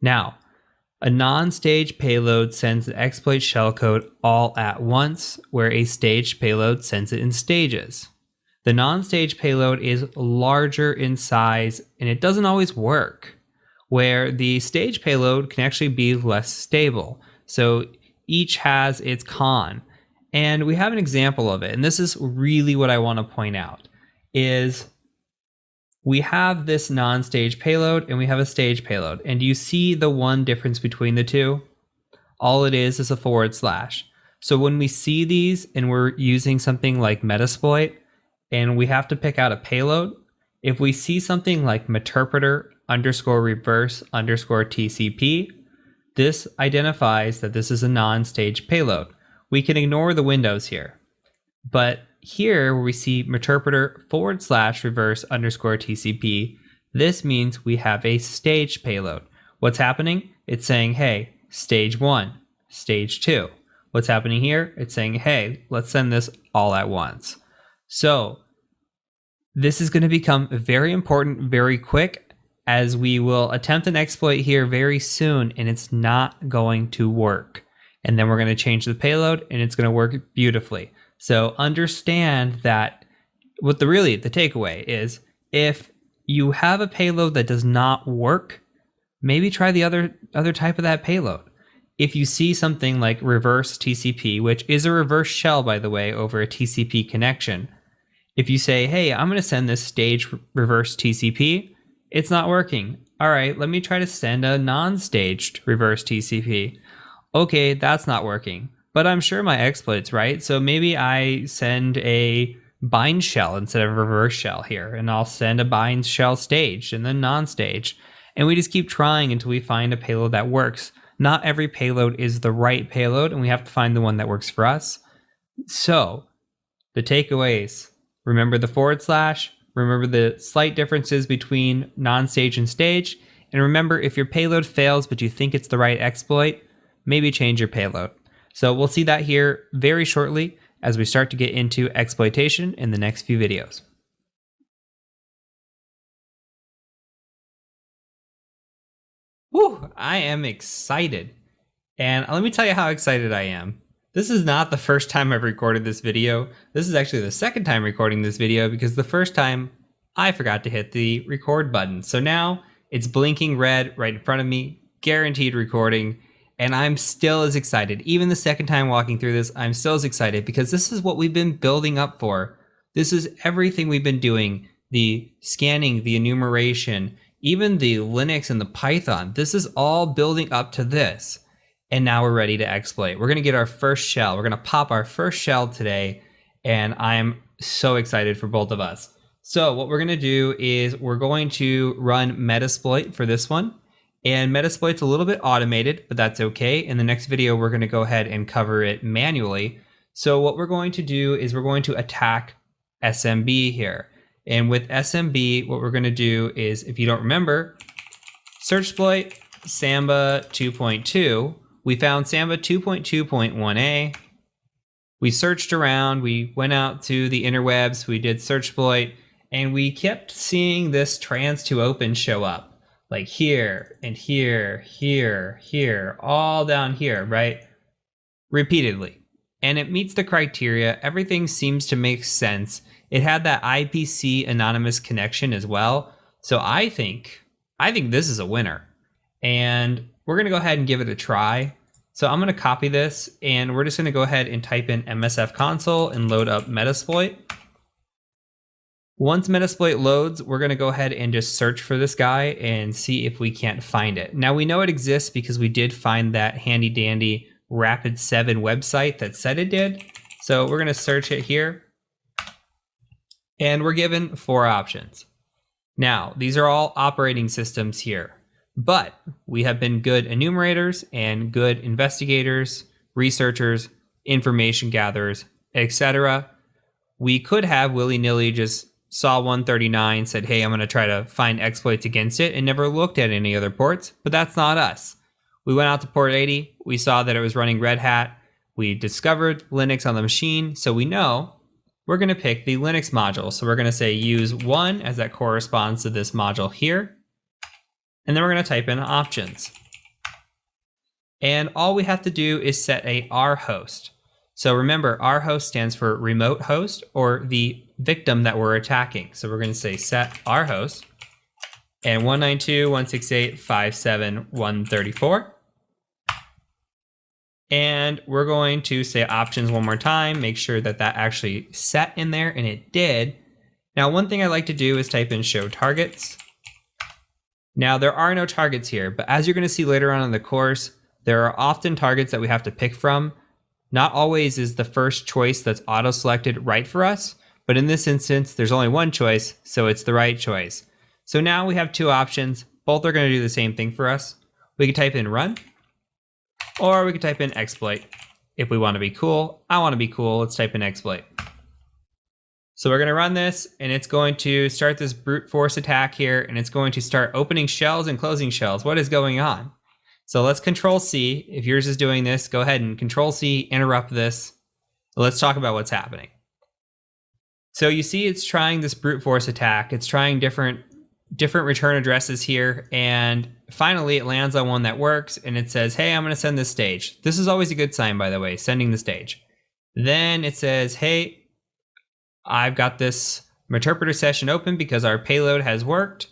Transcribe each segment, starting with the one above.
Now, a non-staged payload sends the exploit shellcode all at once, where a staged payload sends it in stages. The non-staged payload is larger in size, and it doesn't always work, where the staged payload can actually be less stable. So each has its con. And we have an example of it, and this is really what I want to point out, is we have this non-staged payload and we have a staged payload. And do you see the one difference between the two? All it is a /. So when we see these and we're using something like Metasploit and we have to pick out a payload, if we see something like meterpreter _reverse _TCP, this identifies that this is a non-staged payload. We can ignore the windows here. But here, where we see meterpreter /reverse _TCP, this means we have a staged payload. What's happening? It's saying, hey, stage 1, stage 2. What's happening here? It's saying, hey, let's send this all at once. So this is going to become very important very quick, as we will attempt an exploit here very soon, and it's not going to work. And then we're going to change the payload, and it's going to work beautifully. So understand that what the takeaway is, if you have a payload that does not work, maybe try the other type of that payload. If you see something like reverse TCP, which is a reverse shell, by the way, over a TCP connection, if you say, hey, I'm going to send this staged reverse TCP, it's not working. All right, let me try to send a non-staged reverse TCP. Okay, that's not working. But I'm sure my exploit's right, so maybe I send a bind shell instead of a reverse shell here, and I'll send a bind shell staged and then non-staged. And we just keep trying until we find a payload that works. Not every payload is the right payload, and we have to find the one that works for us. So, the takeaways: remember the /, remember the slight differences between non-stage and stage, and remember, if your payload fails but you think it's the right exploit, maybe change your payload. So we'll see that here very shortly as we start to get into exploitation in the next few videos. Whew, I am excited. And let me tell you how excited I am. This is not the first time I've recorded this video. This is actually the second time recording this video, because the first time I forgot to hit the record button. So now it's blinking red right in front of me, guaranteed recording. And I'm still as excited. Even the second time walking through this, I'm still as excited, because this is what we've been building up for. This is everything we've been doing. The scanning, the enumeration, even the Linux and the Python. This is all building up to this. And now we're ready to exploit. We're going to get our first shell. We're going to pop our first shell today. And I'm so excited for both of us. So what we're going to do is we're going to run Metasploit for this one. And Metasploit's a little bit automated, but that's okay. In the next video, we're going to go ahead and cover it manually. So what we're going to do is we're going to attack SMB here. And with SMB, what we're going to do is, if you don't remember, search exploit Samba 2.2. We found Samba 2.2.1a. We searched around, we went out to the interwebs, we did search exploit, and we kept seeing this trans to open show up. Like here, and here, here, here, all down here, right? Repeatedly. And it meets the criteria. Everything seems to make sense. It had that IPC anonymous connection as well. So I think this is a winner. And we're going to go ahead and give it a try. So I'm going to copy this, and we're just going to go ahead and type in MSF console and load up Metasploit. Once Metasploit loads, we're going to go ahead and just search for this guy and see if we can't find it. Now we know it exists because we did find that handy dandy Rapid7 website that said it did. So we're going to search it here. And we're given 4 options. Now, these are all operating systems here, but we have been good enumerators and good investigators, researchers, information gatherers, etc. We could have willy-nilly just saw 139, said, hey, I'm going to try to find exploits against it, and never looked at any other ports, but that's not us. We went out to port 80, we saw that it was running Red Hat, we discovered Linux on the machine, so we know we're going to pick the Linux module. So we're going to say use 1 as that corresponds to this module here, and then we're going to type in options. And all we have to do is set a rhost. So remember, rhost stands for remote host, or the victim that we're attacking. So we're going to say set rhost and 192.168.57134. And we're going to say options one more time, make sure that that actually set in there, and it did. Now, one thing I like to do is type in show targets. Now, there are no targets here, but as you're going to see later on in the course, there are often targets that we have to pick from. Not always is the first choice that's auto-selected right for us, but in this instance, there's only one choice, so it's the right choice. So now we have two options. Both are going to do the same thing for us. We can type in run, or we can type in exploit. If we want to be cool, I want to be cool, let's type in exploit. So we're going to run this, and it's going to start this brute force attack here, and it's going to start opening shells and closing shells. What is going on? So let's Control C. If yours is doing this, go ahead and Control C, interrupt this. Let's talk about what's happening. So you see it's trying this brute force attack. It's trying different return addresses here, and finally it lands on one that works, and it says, hey, I'm going to send this stage. This is always a good sign, by the way, sending the stage. Then it says, hey, I've got this Meterpreter session open because our payload has worked.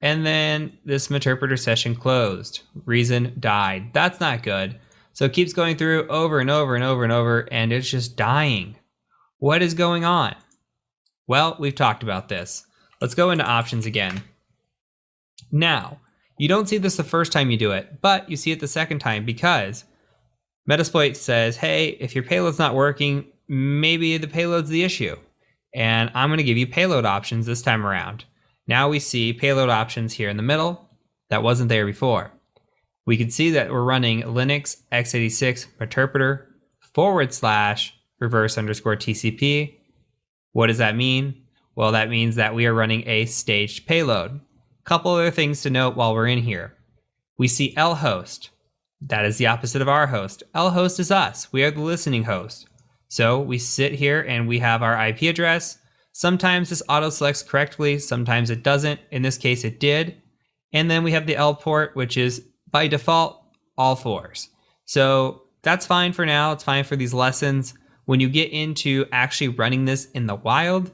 And then this Meterpreter session closed. Reason died. That's not good. So it keeps going through over and over and over and over, and it's just dying. What is going on? Well, we've talked about this. Let's go into options again. Now, you don't see this the first time you do it, but you see it the second time because Metasploit says, hey, if your payload's not working, maybe the payload's the issue. And I'm going to give you payload options this time around. Now we see payload options here in the middle. That wasn't there before. We can see that we're running Linux x86 Meterpreter /reverse_TCP. What does that mean? Well, that means that we are running a staged payload. Couple other things to note while we're in here. We see lhost. That is the opposite of rhost. Lhost is us. We are the listening host. So we sit here and we have our IP address. Sometimes this auto selects correctly, sometimes it doesn't. In this case, it did. And then we have the L port, which is by default all fours. So that's fine for now. It's fine for these lessons. When you get into actually running this in the wild,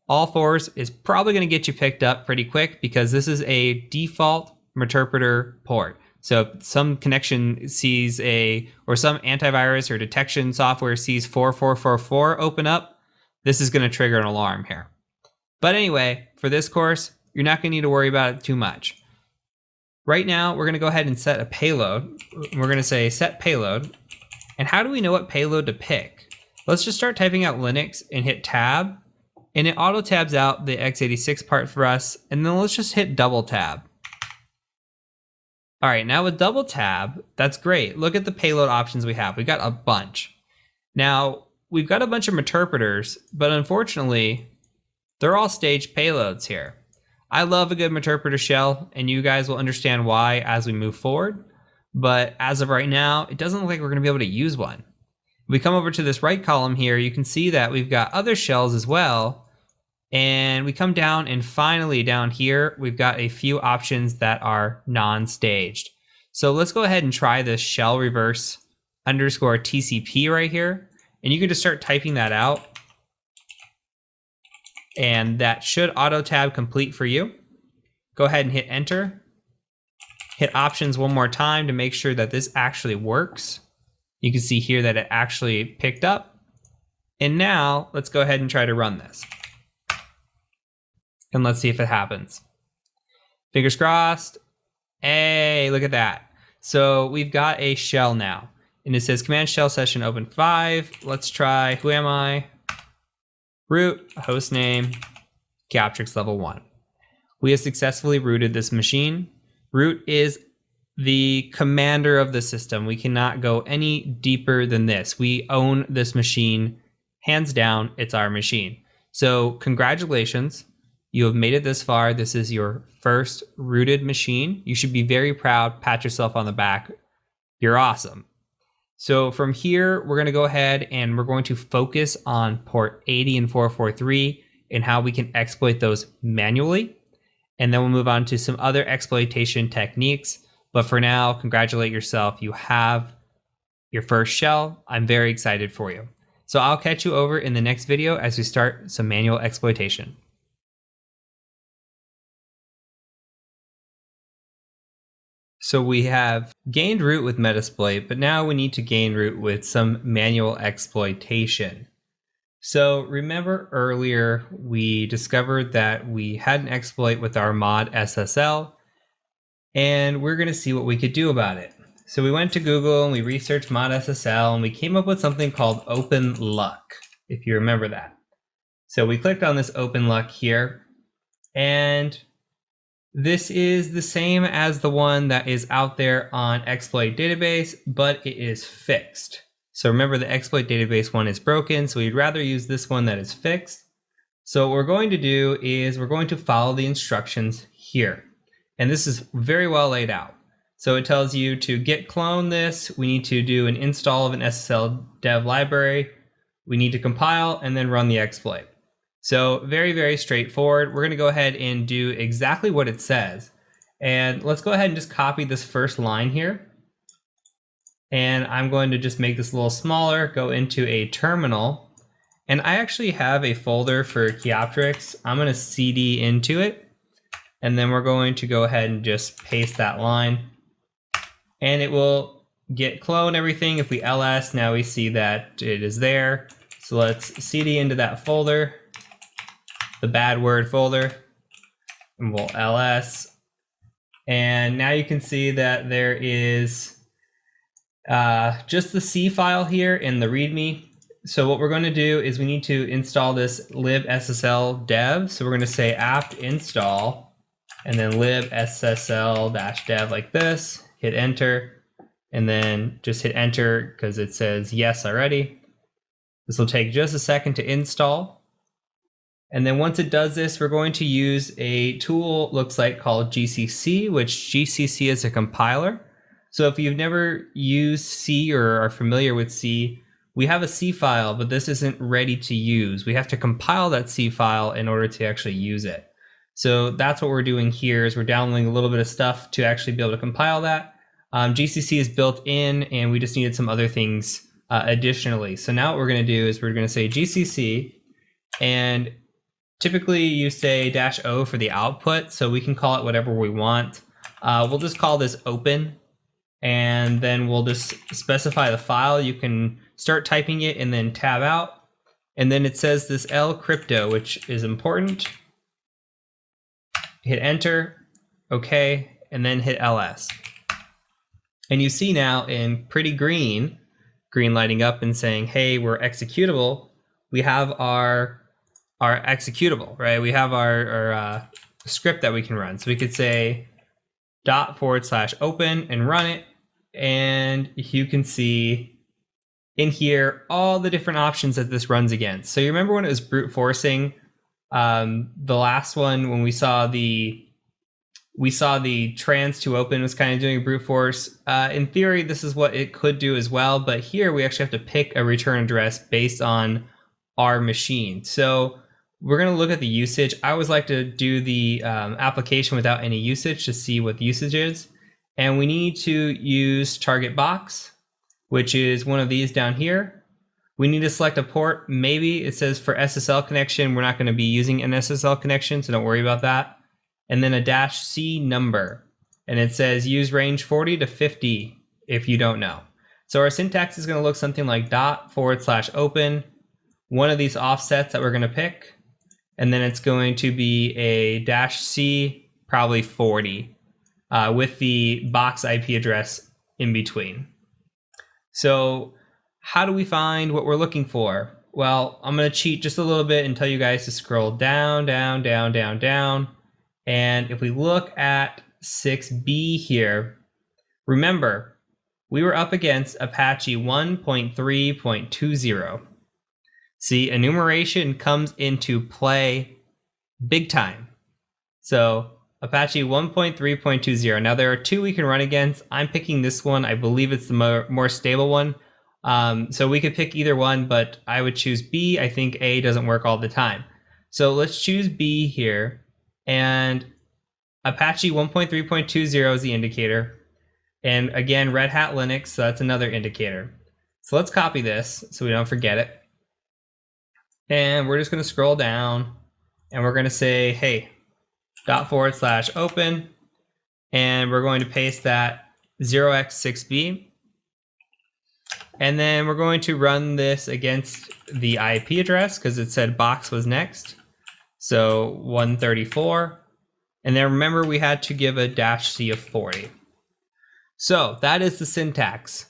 all fours is probably going to get you picked up pretty quick because this is a default Meterpreter port. So if some connection sees or some antivirus or detection software sees 4444 open up, this is going to trigger an alarm here. But anyway, for this course, you're not going to need to worry about it too much. Right now, we're going to go ahead and set a payload. We're going to say set payload. And how do we know what payload to pick? Let's just start typing out Linux and hit tab. And it auto tabs out the x86 part for us. And then let's just hit double tab. All right, now with double tab, that's great. Look at the payload options we have. We got a bunch. Now, we've got a bunch of Meterpreters, but unfortunately, they're all staged payloads here. I love a good Meterpreter shell, and you guys will understand why as we move forward. But as of right now, it doesn't look like we're going to be able to use one. If we come over to this right column here, you can see that we've got other shells as well. And we come down, and finally down here, we've got a few options that are non-staged. So let's go ahead and try this shell reverse _TCP right here. And you can just start typing that out. And that should auto tab complete for you. Go ahead and hit enter. Hit options one more time to make sure that this actually works. You can see here that it actually picked up. And now let's go ahead and try to run this. And let's see if it happens. Fingers crossed. Hey, look at that. So we've got a shell now. And it says command shell session open 5. Let's try, who am I? Root, hostname, Captrix level 1. We have successfully rooted this machine. Root is the commander of the system. We cannot go any deeper than this. We own this machine. Hands down, it's our machine. So congratulations. You have made it this far. This is your first rooted machine. You should be very proud. Pat yourself on the back. You're awesome. So from here, we're going to go ahead and we're going to focus on port 80 and 443 and how we can exploit those manually. And then we'll move on to some other exploitation techniques But for now, congratulate yourself. You have your first shell. I'm very excited for you. So I'll catch you over in the next video as we start some manual exploitation. So we have gained root with Metasploit, but now we need to gain root with some manual exploitation. So remember earlier we discovered that we had an exploit with our mod SSL, and we're going to see what we could do about it. So we went to Google and we researched mod SSL and we came up with something called Open Luck, if you remember that. So we clicked on this Open Luck here, and this is the same as the one that is out there on exploit database, but it is fixed. So remember the exploit database one is broken, so we'd rather use this one that is fixed. So what we're going to do is we're going to follow the instructions here. And this is very well laid out. So it tells you to git clone this, we need to do an install of an SSL dev library, we need to compile and then run the exploit. So very, very straightforward. We're going to go ahead and do exactly what it says. And let's go ahead and just copy this first line here. And I'm going to just make this a little smaller, go into a terminal. And I actually have a folder for Keyoptrix. I'm going to cd into it. And then we're going to go ahead and just paste that line. And it will git clone everything. If we ls, now we see that it is there. So let's cd into that folder, the bad word folder, and we'll ls. And now you can see that there is just the C file here in the README. So what we're going to do is we need to install this libssl dev. So we're going to say apt install and then libssl-dev like this, hit enter, and then just hit enter because it says yes already. This will take just a second to install. And then once it does this, we're going to use a tool, looks like, called GCC, which GCC is a compiler. So if you've never used C or are familiar with C, we have a C file, but this isn't ready to use. We have to compile that C file in order to actually use it. So that's what we're doing here is we're downloading a little bit of stuff to actually be able to compile that. GCC is built in, and we just needed some other things additionally. So now what we're going to do is we're going to say GCC, and typically you say -o for the output, so we can call it whatever we want. We'll just call this open, and then we'll just specify the file. You can start typing it and then tab out. And then it says this L crypto, which is important. Hit enter, okay, and then hit ls. And you see now in pretty green lighting up and saying, hey, we're executable. We have our executable, right? We have our script that we can run. So we could say /open and run it. And you can see in here all the different options that this runs against. So you remember when it was brute forcing, the last one, when we saw the trans to open was kind of doing brute force. In theory, this is what it could do as well. But here we actually have to pick a return address based on our machine. So we're going to look at the usage. I always like to do the application without any usage to see what the usage is. And we need to use target box, which is one of these down here. We need to select a port. Maybe it says for SSL connection. We're not going to be using an SSL connection, so don't worry about that. And then a -C number. And it says use range 40 to 50 if you don't know. So our syntax is going to look something like /open, one of these offsets that we're going to pick. And then it's going to be a -C, probably 40, with the box IP address in between. So how do we find what we're looking for? Well, I'm going to cheat just a little bit and tell you guys to scroll down, down, down, down, down. And if we look at 6B here, remember, we were up against Apache 1.3.20. See, enumeration comes into play big time. So Apache 1.3.20. Now there are two we can run against. I'm picking this one. I believe it's the more stable one. So we could pick either one, but I would choose B. I think A doesn't work all the time. So let's choose B here. And Apache 1.3.20 is the indicator. And again, Red Hat Linux, so that's another indicator. So let's copy this so we don't forget it. And we're just going to scroll down and we're going to say, hey, /open, and we're going to paste that 0x6b. And then we're going to run this against the IP address because it said box was next. So 134. And then remember we had to give a -c of 40. So that is the syntax.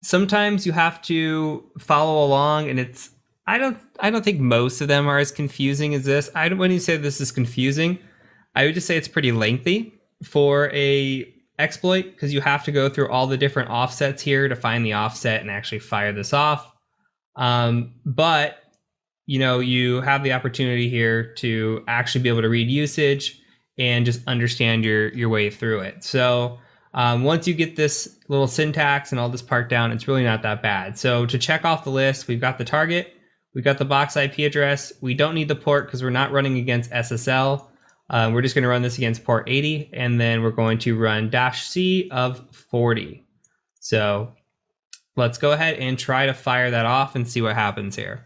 Sometimes you have to follow along, and it's I don't think most of them are as confusing as this. I wouldn't say this is confusing. I would just say it's pretty lengthy for a exploit because you have to go through all the different offsets here to find the offset and actually fire this off. But you have the opportunity here to actually be able to read usage and just understand your way through it. So once you get this little syntax and all this part down, it's really not that bad. So to check off the list, we've got the target, we've got the box IP address. We don't need the port because we're not running against SSL. We're just going to run this against port 80, and then we're going to run -c of 40. So let's go ahead and try to fire that off and see what happens here.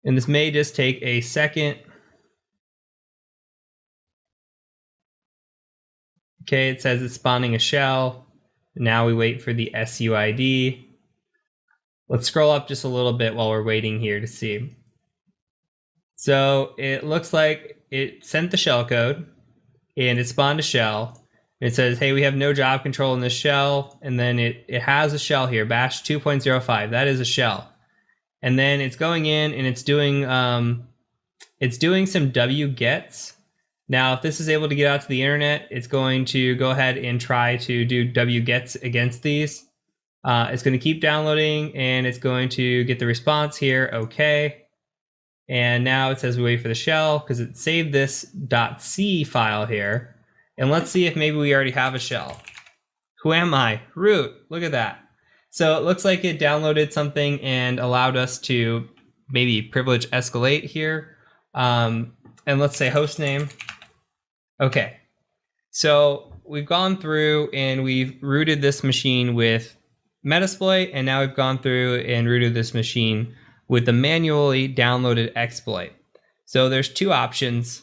And this may just take a second. Okay, it says it's spawning a shell. Now we wait for the SUID. Let's scroll up just a little bit while we're waiting here to see. So it looks like it sent the shell code and it spawned a shell. It says, hey, we have no job control in this shell. And then it has a shell here, bash 2.05. That is a shell. And then it's going in and it's doing some wgets. Now, if this is able to get out to the internet, it's going to go ahead and try to do wgets against these. It's going to keep downloading and it's going to get the response here. Okay. And now it says we wait for the shell because it saved this .c file here. And let's see if maybe we already have a shell. Who am I? Root. Look at that. So it looks like it downloaded something and allowed us to maybe privilege escalate here. And let's say host name. Okay. So we've gone through and we've rooted this machine with Metasploit, and now we've gone through and rooted this machine with the manually downloaded exploit. So there's two options.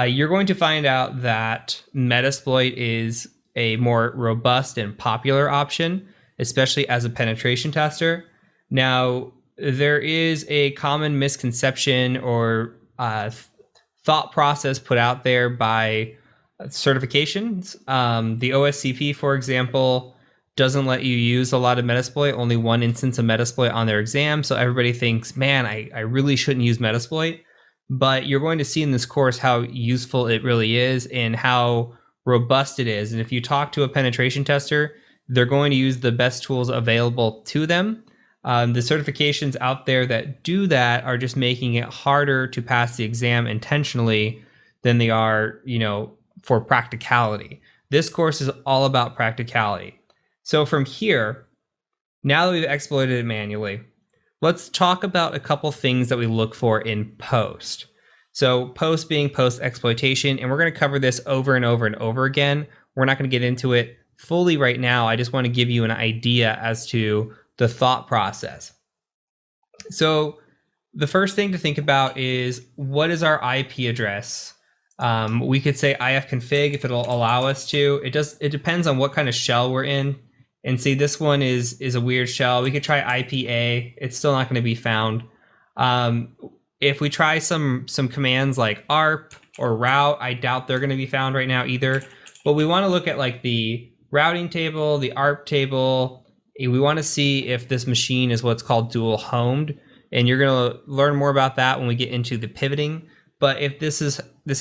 You're going to find out that Metasploit is a more robust and popular option, especially as a penetration tester. Now, there is a common misconception or thought process put out there by certifications. The OSCP, for example, doesn't let you use a lot of Metasploit, only one instance of Metasploit on their exam. So everybody thinks, man, I really shouldn't use Metasploit. But you're going to see in this course how useful it really is and how robust it is. And if you talk to a penetration tester, they're going to use the best tools available to them. The certifications out there that do that are just making it harder to pass the exam intentionally than they are, for practicality. This course is all about practicality. So from here, now that we've exploited it manually, let's talk about a couple things that we look for in post. So post being post exploitation, and we're going to cover this over and over and over again. We're not going to get into it fully right now. I just want to give you an idea as to the thought process. So the first thing to think about is, what is our IP address? We could say ifconfig if it'll allow us to. It depends on what kind of shell we're in. And see, this one is a weird shell. We could try IPA. It's still not going to be found. If we try some commands like arp or route, I doubt they're going to be found right now either. But we want to look at like the routing table, the arp table. We want to see if this machine is what's called dual homed. And you're going to learn more about that when we get into the pivoting. But if this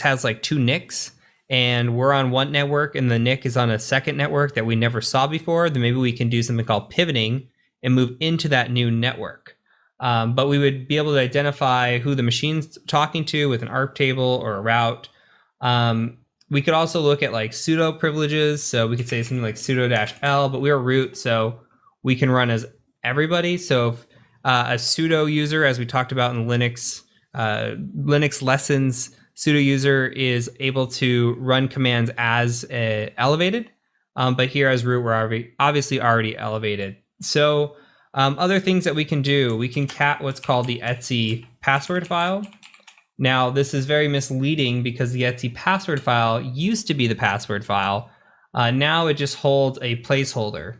has like two NICs, and we're on one network and the NIC is on a second network that we never saw before, then maybe we can do something called pivoting and move into that new network. But we would be able to identify who the machine's talking to with an ARP table or a route. We could also look at like sudo privileges. So we could say something like sudo-l, but we're root, so we can run as everybody. So if a sudo user, as we talked about in Linux lessons, sudo user is able to run commands as elevated, but here as root we're obviously already elevated. So other things that we can do, we can cat what's called the etc password file. Now this is very misleading because the etc password file used to be the password file. Now it just holds a placeholder.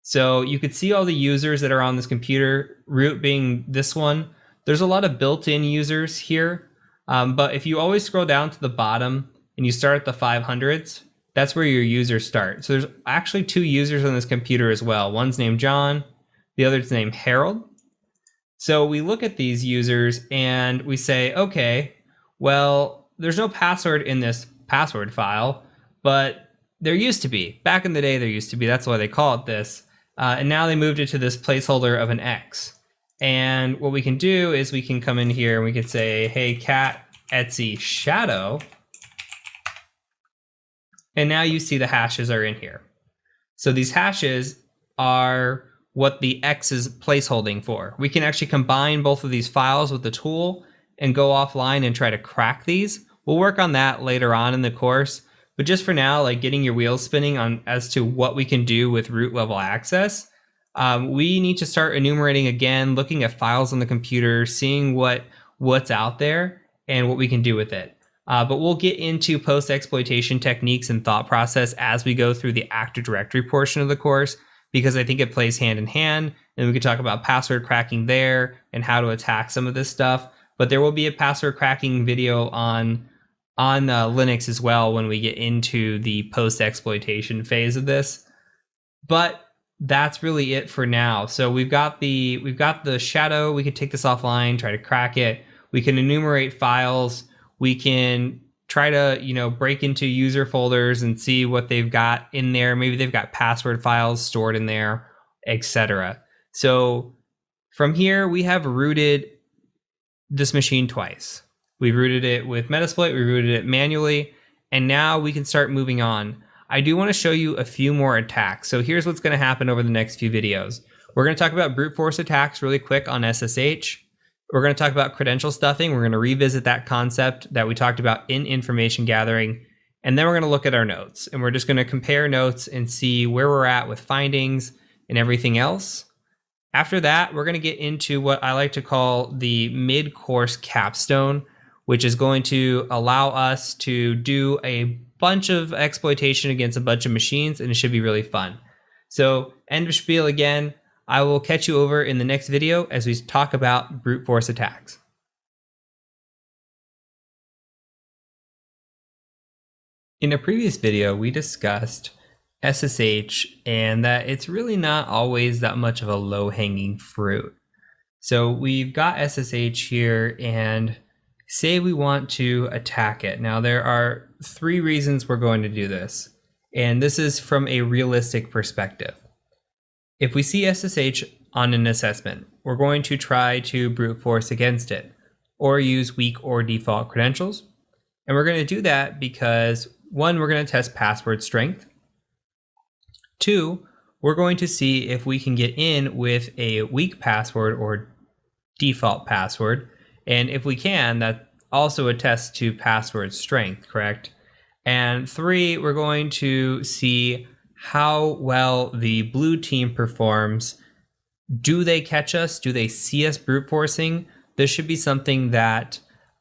So you could see all the users that are on this computer, root being this one. There's a lot of built-in users here, but if you always scroll down to the bottom and you start at the 500s, that's where your users start. So there's actually 2 users on this computer as well. One's named John, the other's named Harold. So we look at these users and we say, okay, well, there's no password in this password file, but there used to be. Back in the day, there used to be. That's why they call it this. And now they moved it to this placeholder of an X. And what we can do is we can come in here and we can say, hey, cat etc shadow. And now you see the hashes are in here. So these hashes are what the X is placeholding for. We can actually combine both of these files with the tool and go offline and try to crack these. We'll work on that later on in the course. But just for now, like getting your wheels spinning on as to what we can do with root level access, we need to start enumerating again, looking at files on the computer, seeing what's out there and what we can do with it. But we'll get into post-exploitation techniques and thought process as we go through the Active Directory portion of the course, because I think it plays hand in hand. And we could talk about password cracking there and how to attack some of this stuff. But there will be a password cracking video on Linux as well when we get into the post-exploitation phase of this. But that's really it for now. So we've got the shadow. We can take this offline, try to crack it. We can enumerate files. We can try to, break into user folders and see what they've got in there. Maybe they've got password files stored in there, etc. So from here, we have rooted this machine twice. We've rooted it with Metasploit, we rooted it manually, and now we can start moving on. I do want to show you a few more attacks. So here's what's going to happen over the next few videos. We're going to talk about brute force attacks really quick on SSH. We're going to talk about credential stuffing. We're going to revisit that concept that we talked about in information gathering. And then we're going to look at our notes. And we're just going to compare notes and see where we're at with findings and everything else. After that, we're going to get into what I like to call the mid-course capstone, which is going to allow us to do a bunch of exploitation against a bunch of machines, and it should be really fun. So, end of spiel again. I will catch you over in the next video as we talk about brute force attacks. In a previous video, we discussed SSH and that it's really not always that much of a low-hanging fruit. So we've got SSH here, and say we want to attack it. Now there are 3 reasons we're going to do this, and this is from a realistic perspective. If we see SSH on an assessment, we're going to try to brute force against it or use weak or default credentials. And we're going to do that because 1, we're going to test password strength. 2, we're going to see if we can get in with a weak password or default password. And if we can, that also attests to password strength, correct? And 3, we're going to see how well the blue team performs. Do they catch us? Do they see us brute forcing? This should be something that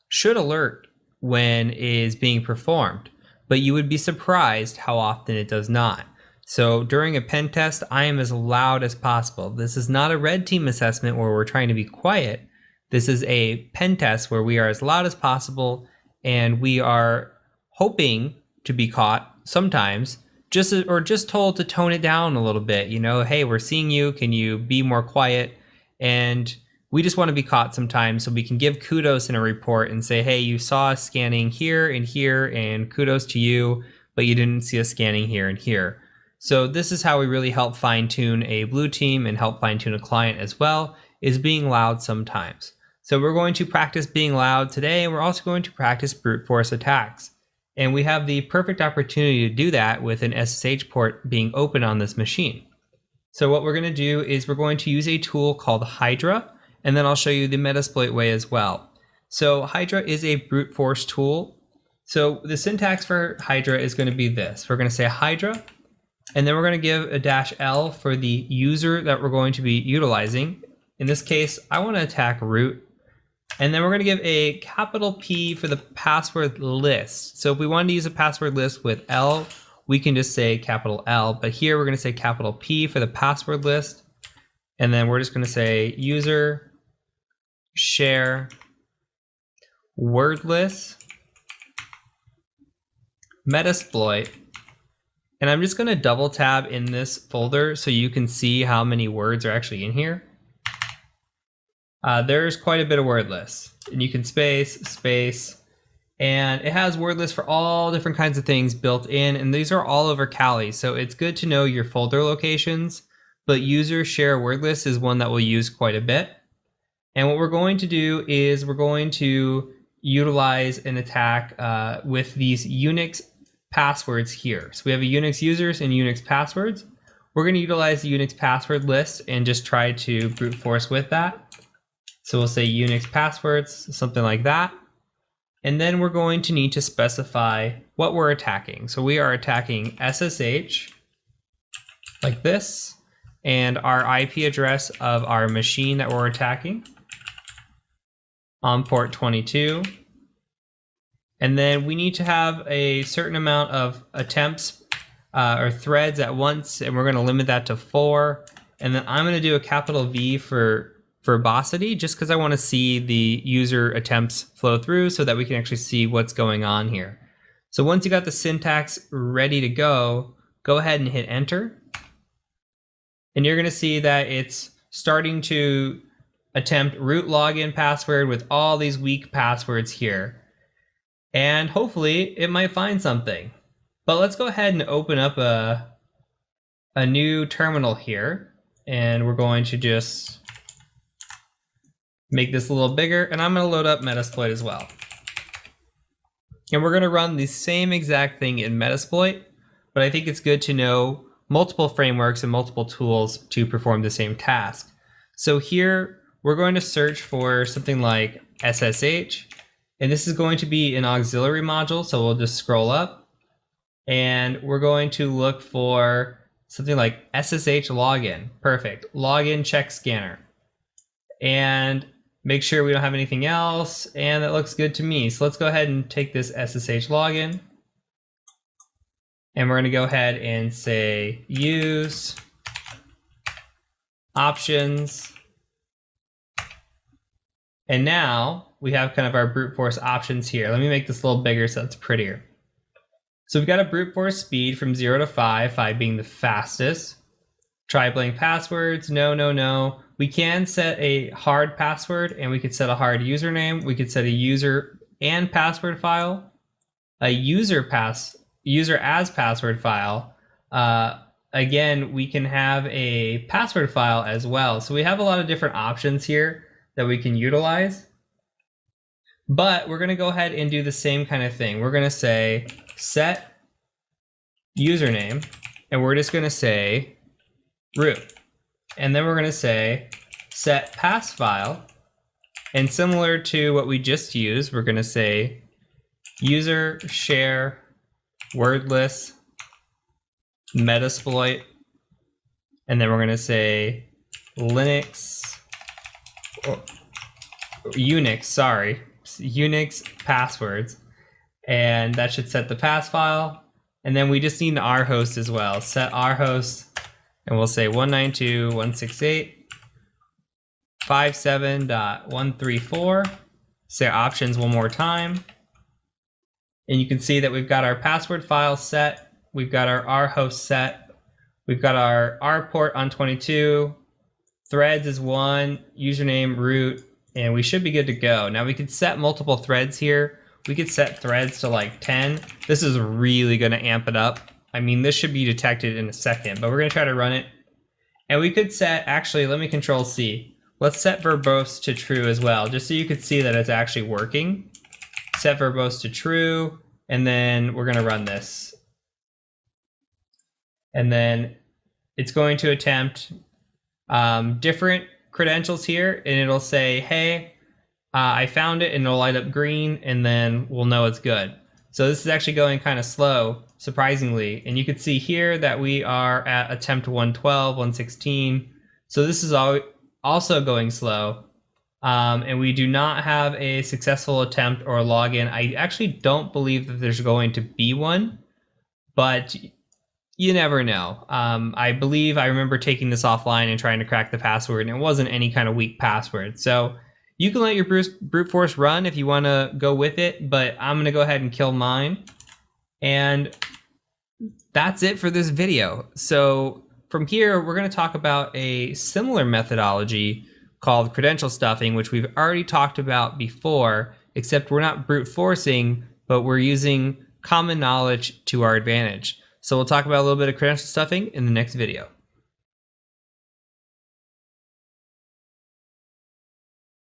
should alert when it is being performed, but you would be surprised how often it does not. So during a pen test, I am as loud as possible. This is not a red team assessment where we're trying to be quiet. This is a pen test where we are as loud as possible, and we are hoping to be caught sometimes, just told to tone it down a little bit. Hey, we're seeing you. Can you be more quiet? And we just want to be caught sometimes so we can give kudos in a report and say, hey, you saw us scanning here, and kudos to you, but you didn't see us scanning here and here. So this is how we really help fine-tune a blue team and help fine-tune a client as well, is being loud sometimes. So we're going to practice being loud today, and we're also going to practice brute force attacks. And we have the perfect opportunity to do that with an SSH port being open on this machine. So what we're going to do is we're going to use a tool called Hydra, and then I'll show you the Metasploit way as well. So Hydra is a brute force tool. So the syntax for Hydra is going to be this. We're going to say Hydra, and then we're going to give a -L for the user that we're going to be utilizing. In this case, I want to attack root. And then we're going to give a capital P for the password list. So if we wanted to use a password list with L, we can just say capital L. But here we're going to say capital P for the password list. And then we're just going to say user share word list Metasploit. And I'm just going to double tab in this folder so you can see how many words are actually in here. There's quite a bit of word lists, and you can space, and it has word lists for all different kinds of things built in, and these are all over Kali. So it's good to know your folder locations, but user share word list is one that we'll use quite a bit. And what we're going to do is we're going to utilize an attack with these Unix passwords here. So we have a Unix users and Unix passwords. We're going to utilize the Unix password list and just try to brute force with that. So we'll say Unix passwords, something like that. And then we're going to need to specify what we're attacking. So we are attacking SSH like this, and our IP address of our machine that we're attacking on port 22. And then we need to have a certain amount of attempts or threads at once, and we're going to limit that to 4. And then I'm going to do a capital V for verbosity, just because I want to see the user attempts flow through so that we can actually see what's going on here. So once you got the syntax ready to go ahead and hit enter. And you're going to see that it's starting to attempt root login password with all these weak passwords here. And hopefully it might find something. But let's go ahead and open up a new terminal here. And we're going to just make this a little bigger, and I'm going to load up Metasploit as well. And we're going to run the same exact thing in Metasploit, but I think it's good to know multiple frameworks and multiple tools to perform the same task. So here we're going to search for something like SSH, and this is going to be an auxiliary module, so we'll just scroll up, and we're going to look for something like SSH login. Perfect. Login check scanner. And make sure we don't have anything else, and that looks good to me. So let's go ahead and take this SSH login, and we're going to go ahead and say use options. And now we have kind of our brute force options here. Let me make this a little bigger so it's prettier. So we've got a brute force speed from 0 to 5, 5 being the fastest. Try blank passwords, no. We can set a hard password, and we could set a hard username. We could set a user and password file, a user as password file. Again, we can have a password file as well. So we have a lot of different options here that we can utilize. But we're going to go ahead and do the same kind of thing. We're going to say set username, and we're just going to say root. And then we're going to say set pass file. And similar to what we just used, we're going to say user share wordless Metasploit. And then we're going to say Unix passwords. And that should set the pass file. And then we just need an R host as well. Set R host. And we'll say 192.168.57.134. Say options one more time. And you can see that we've got our password file set. We've got our R host set. We've got our R port on 22. Threads is 1. Username root. And we should be good to go. Now we could set multiple threads here. We could set threads to like 10. This is really going to amp it up. I mean, this should be detected in a second, but we're going to try to run it. And we could set, actually, let me control C. Let's set verbose to true as well, just so you could see that it's actually working. Set verbose to true, and then we're going to run this. And then it's going to attempt different credentials here, and it'll say, hey, I found it, and it'll light up green, and then we'll know it's good. So this is actually going kind of slow, surprisingly. And you can see here that we are at attempt 112, 116. So this is also going slow. And we do not have a successful attempt or login. I actually don't believe that there's going to be one, but you never know. I believe I remember taking this offline and trying to crack the password, and it wasn't any kind of weak password. So you can let your brute force run if you want to go with it, but I'm going to go ahead and kill mine. And that's it for this video. So from here, we're going to talk about a similar methodology called credential stuffing, which we've already talked about before, except we're not brute forcing, but we're using common knowledge to our advantage. So we'll talk about a little bit of credential stuffing in the next video.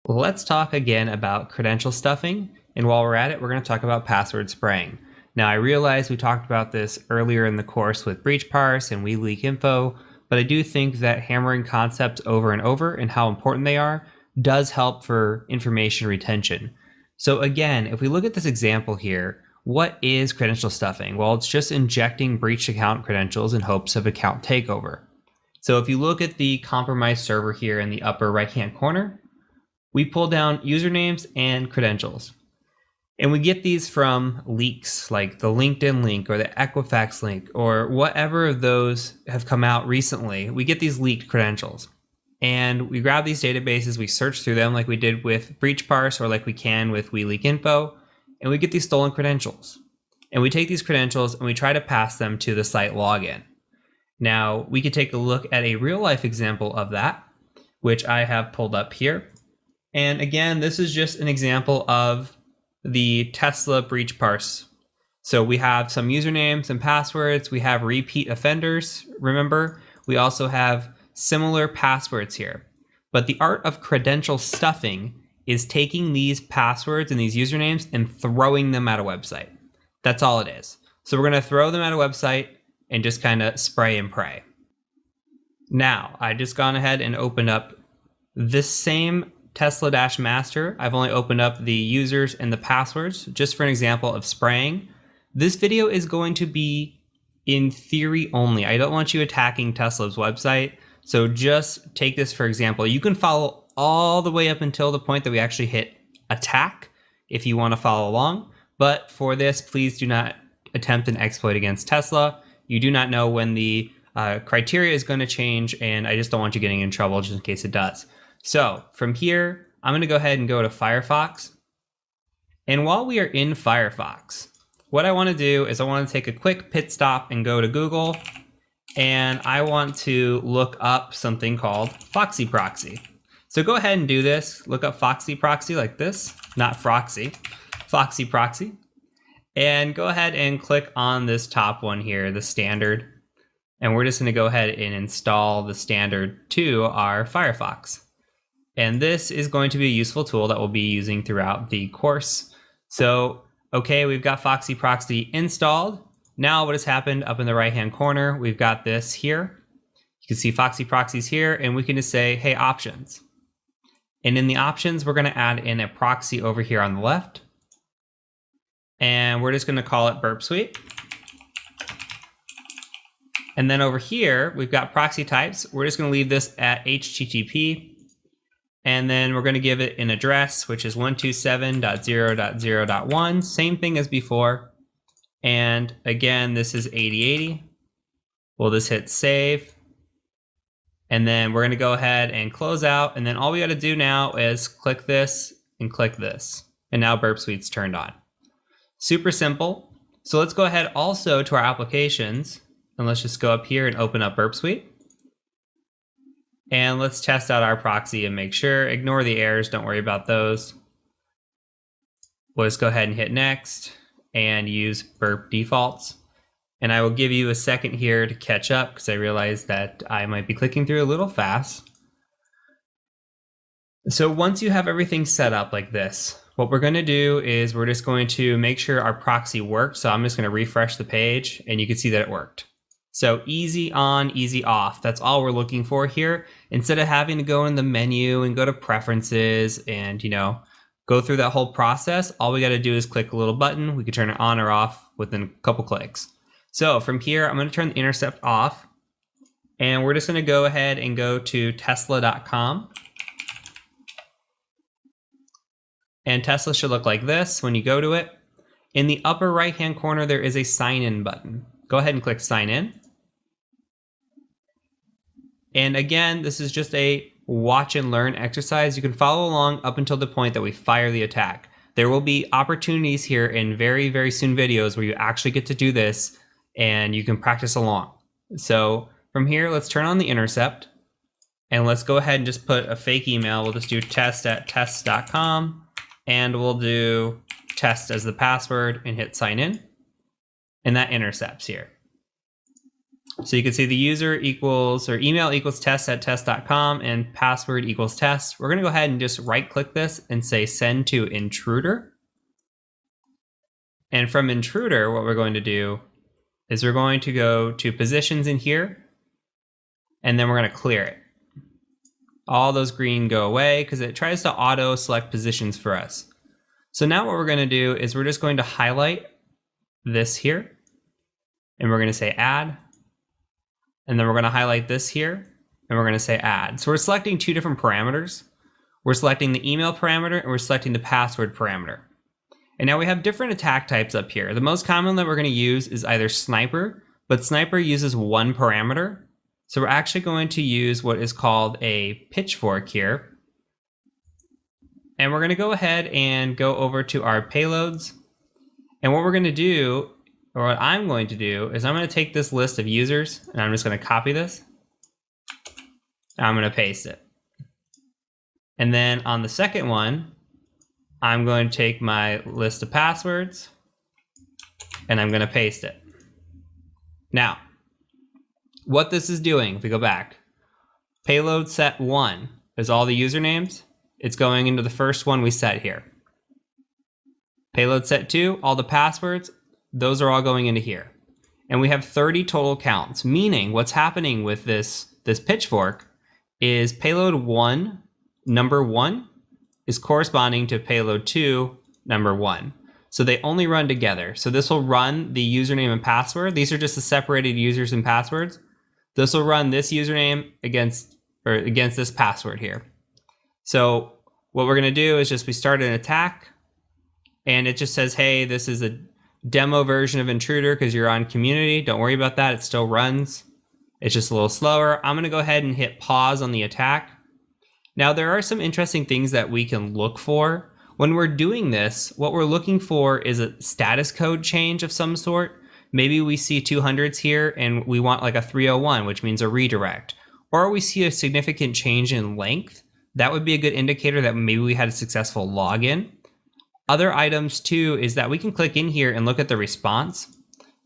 Let's talk again about credential stuffing, and while we're at it, we're going to talk about password spraying. Now, I realize we talked about this earlier in the course with breach parse and WeLeakInfo, but I do think that hammering concepts over and over and how important they are does help for information retention. So again, if we look at this example here, what is credential stuffing? Well, it's just injecting breached account credentials in hopes of account takeover. So if you look at the compromised server here in the upper right-hand corner, we pull down usernames and credentials. And we get these from leaks like the LinkedIn link or the Equifax link or whatever of those have come out recently. We get these leaked credentials. And we grab these databases, we search through them like we did with breach parse or like we can with WeLeakInfo, and we get these stolen credentials. And we take these credentials and we try to pass them to the site login. Now, we could take a look at a real life example of that, which I have pulled up here. And again, this is just an example of the Tesla breach parse. So we have some usernames and passwords. We have repeat offenders. Remember, we also have similar passwords here. But the art of credential stuffing is taking these passwords and these usernames and throwing them at a website. That's all it is. So we're going to throw them at a website and just kind of spray and pray. Now, I just gone ahead and opened up this same Tesla-master. I've only opened up the users and the passwords just for an example of spraying. This video is going to be in theory only. I don't want you attacking Tesla's website. So just take this for example. You can follow all the way up until the point that we actually hit attack if you want to follow along. But for this, please do not attempt an exploit against Tesla. You do not know when the criteria is going to change, and I just don't want you getting in trouble just in case it does. So from here, I'm going to go ahead and go to Firefox. And while we are in Firefox, what I want to do is I want to take a quick pit stop and go to Google. And I want to look up something called Foxy Proxy. So go ahead and do this. Look up Foxy Proxy like this, not Froxy, Foxy Proxy. And go ahead and click on this top one here, the standard. And we're just going to go ahead and install the standard to our Firefox. And this is going to be a useful tool that we'll be using throughout the course. So, okay, we've got Foxy Proxy installed. Now what has happened up in the right-hand corner, we've got this here. You can see Foxy Proxies here, and we can just say, hey, options. And in the options, we're going to add in a proxy over here on the left. And we're just going to call it Burp Suite. And then over here, we've got proxy types. We're just going to leave this at HTTP. And then we're going to give it an address, which is 127.0.0.1. Same thing as before. And again, this is 8080. We'll just hit save. And then we're going to go ahead and close out. And then all we got to do now is click this and click this. And now Burp Suite's turned on. Super simple. So let's go ahead also to our applications. And let's just go up here and open up Burp Suite. And let's test out our proxy and make sure. Ignore the errors. Don't worry about those. We'll just go ahead and hit next and use burp defaults. And I will give you a second here to catch up because I realize that I might be clicking through a little fast. So once you have everything set up like this, what we're going to do is we're just going to make sure our proxy works. So I'm just going to refresh the page and you can see that it worked. So easy on, easy off. That's all we're looking for here. Instead of having to go in the menu and go to preferences and, go through that whole process, all we got to do is click a little button. We can turn it on or off within a couple clicks. So from here, I'm going to turn the intercept off, and we're just going to go ahead and go to tesla.com. And Tesla should look like this when you go to it. In the upper right-hand corner, there is a sign in button. Go ahead and click sign in. And again, this is just a watch and learn exercise. You can follow along up until the point that we fire the attack. There will be opportunities here in very, very soon videos where you actually get to do this and you can practice along. So from here, let's turn on the intercept and let's go ahead and just put a fake email. We'll just do test@test.com and we'll do test as the password and hit sign in. And that intercepts here. So you can see the user equals, or email equals test@test.com and password equals test. We're going to go ahead and just right click this and say send to intruder. And from intruder, what we're going to do is we're going to go to positions in here, and then we're going to clear it. All those green go away because it tries to auto select positions for us. So now what we're going to do is we're just going to highlight this here, and we're going to say add. And then we're going to highlight this here, and we're going to say add. So we're selecting two different parameters. We're selecting the email parameter, and we're selecting the password parameter. And now we have different attack types up here. The most common that we're going to use is either sniper, but sniper uses one parameter. So we're actually going to use what is called a pitchfork here. And we're going to go ahead and go over to our payloads. And what we're going to do, or what I'm going to do, is I'm going to take this list of users and I'm just going to copy this. And I'm going to paste it. And then on the second one, I'm going to take my list of passwords and I'm going to paste it. Now, what this is doing, if we go back, payload set 1 is all the usernames. It's going into the first one we set here. Payload set 2, all the passwords, those are all going into here. And we have 30 total counts, meaning what's happening with this pitchfork is payload 1, number 1, is corresponding to payload 2, number 1. So they only run together. So this will run the username and password. These are just the separated users and passwords. This will run this username against this password here. So what we're going to do is just we start an attack, and it just says, hey, this is a demo version of Intruder because you're on community. Don't worry about that. It still runs. It's just a little slower. I'm going to go ahead and hit pause on the attack. Now, there are some interesting things that we can look for. When we're doing this, what we're looking for is a status code change of some sort. Maybe we see 200s here and we want like a 301, which means a redirect. Or we see a significant change in length. That would be a good indicator that maybe we had a successful login. Other items too is that we can click in here and look at the response.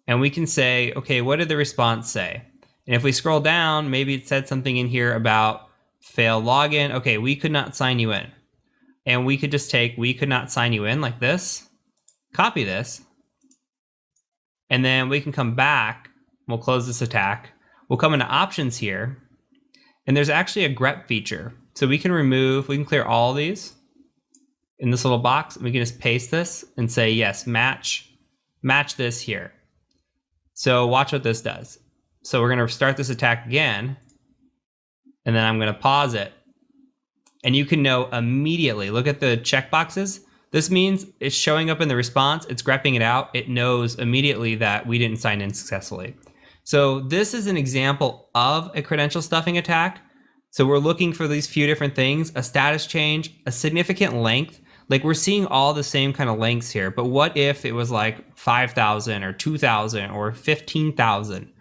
And we can say, okay, what did the response say? And if we scroll down, maybe it said something in here about fail login. Okay, we could not sign you in. And we could just take, we could not sign you in like this, copy this, and then we can come back. We'll close this attack. We'll come into options here, and there's actually a grep feature. So we can clear all these in this little box, and we can just paste this and say, yes, match this here. So watch what this does. So we're going to start this attack again, and then I'm going to pause it. And you can know immediately, look at the checkboxes. This means it's showing up in the response, it's grepping it out. It knows immediately that we didn't sign in successfully. So this is an example of a credential stuffing attack. So we're looking for these few different things, a status change, a significant length. Like we're seeing all the same kind of lengths here, but what if it was like 5,000 or 2,000 or 15,000?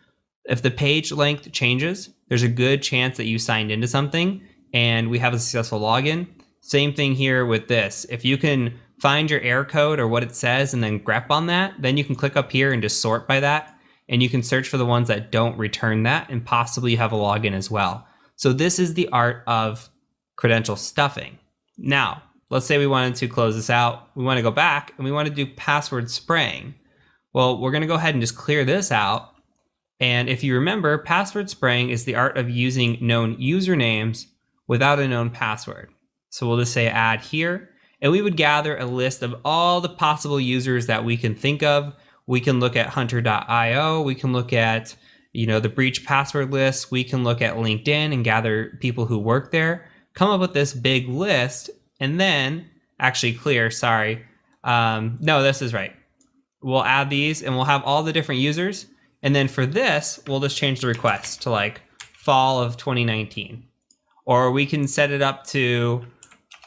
If the page length changes, there's a good chance that you signed into something and we have a successful login. Same thing here with this. If you can find your error code or what it says and then grep on that, then you can click up here and just sort by that. And you can search for the ones that don't return that and possibly have a login as well. So this is the art of credential stuffing. Now, let's say we wanted to close this out. We want to go back and we want to do password spraying. Well, we're going to go ahead and just clear this out. And if you remember, password spraying is the art of using known usernames without a known password. So we'll just say add here. And we would gather a list of all the possible users that we can think of. We can look at hunter.io. We can look at, the breach password list. We can look at LinkedIn and gather people who work there, come up with this big list, and then actually clear, sorry. No, this is right. We'll add these and we'll have all the different users. And then for this, we'll just change the request to like fall of 2019. Or we can set it up to,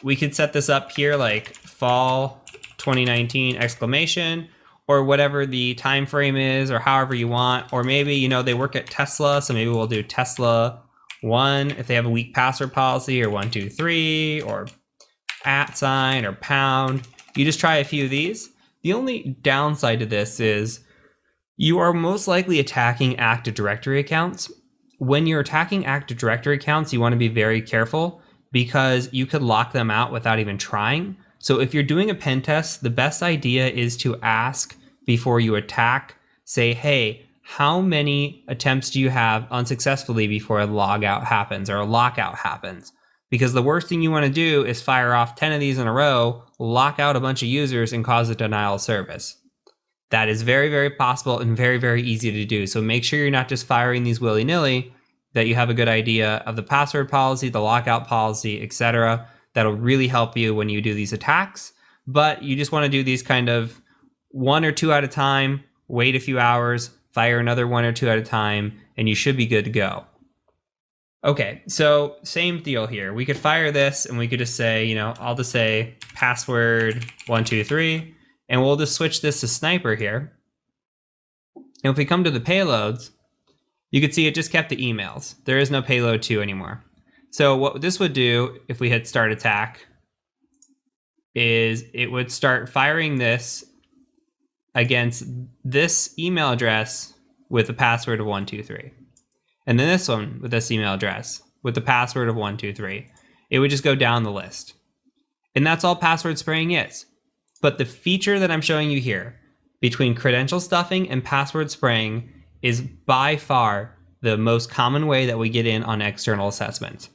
we could set this up here like fall 2019 exclamation, or whatever the time frame is, or however you want. Or maybe, they work at Tesla, so maybe we'll do Tesla 1 if they have a weak password policy, or 123, or @ or pound. You just try a few of these. The only downside to this is you are most likely attacking Active Directory accounts. When you're attacking Active Directory accounts, you want to be very careful because you could lock them out without even trying. So if you're doing a pen test, the best idea is to ask before you attack. Say, hey, how many attempts do you have unsuccessfully before a logout happens or a lockout happens? Because the worst thing you want to do is fire off 10 of these in a row, lock out a bunch of users, and cause a denial of service. That is very, very possible and very, very easy to do. So make sure you're not just firing these willy-nilly, that you have a good idea of the password policy, the lockout policy, etc. That'll really help you when you do these attacks. But you just want to do these kind of 1 or 2 at a time, wait a few hours, fire another 1 or 2 at a time, and you should be good to go. Okay, so same deal here. We could fire this and we could just say, I'll just say password 123, and we'll just switch this to sniper here. And if we come to the payloads, you can see it just kept the emails. There is no payload 2 anymore. So what this would do if we hit start attack is it would start firing this against this email address with a password of 123. And then this one with this email address with the password of 123. It would just go down the list. And that's all password spraying is. But the feature that I'm showing you here between credential stuffing and password spraying is by far the most common way that we get in on external assessments.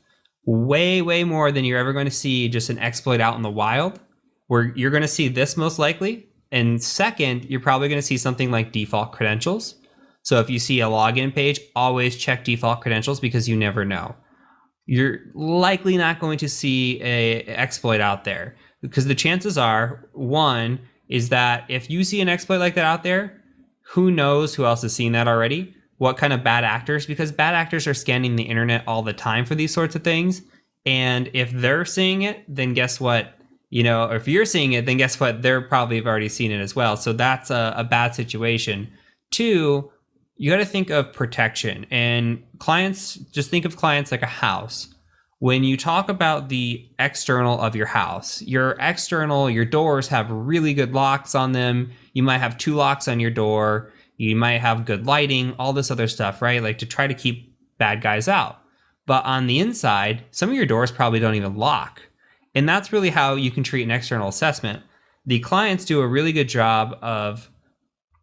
Way, way more than you're ever going to see just an exploit out in the wild, where you're going to see this most likely. And second, you're probably going to see something like default credentials. So if you see a login page, always check default credentials because you never know. You're likely not going to see an exploit out there because the chances are, one, is that if you see an exploit like that out there, who knows who else has seen that already? What kind of bad actors? Because bad actors are scanning the internet all the time for these sorts of things. And if they're seeing it, then guess what? Or if you're seeing it, then guess what? They're probably have already seen it as well. So that's a bad situation. 2, you got to think of protection. And clients, just think of clients like a house. When you talk about the external of your house, your external, your doors have really good locks on them. You might have 2 locks on your door. You might have good lighting, all this other stuff, right? Like to try to keep bad guys out. But on the inside, some of your doors probably don't even lock. And that's really how you can treat an external assessment. The clients do a really good job of,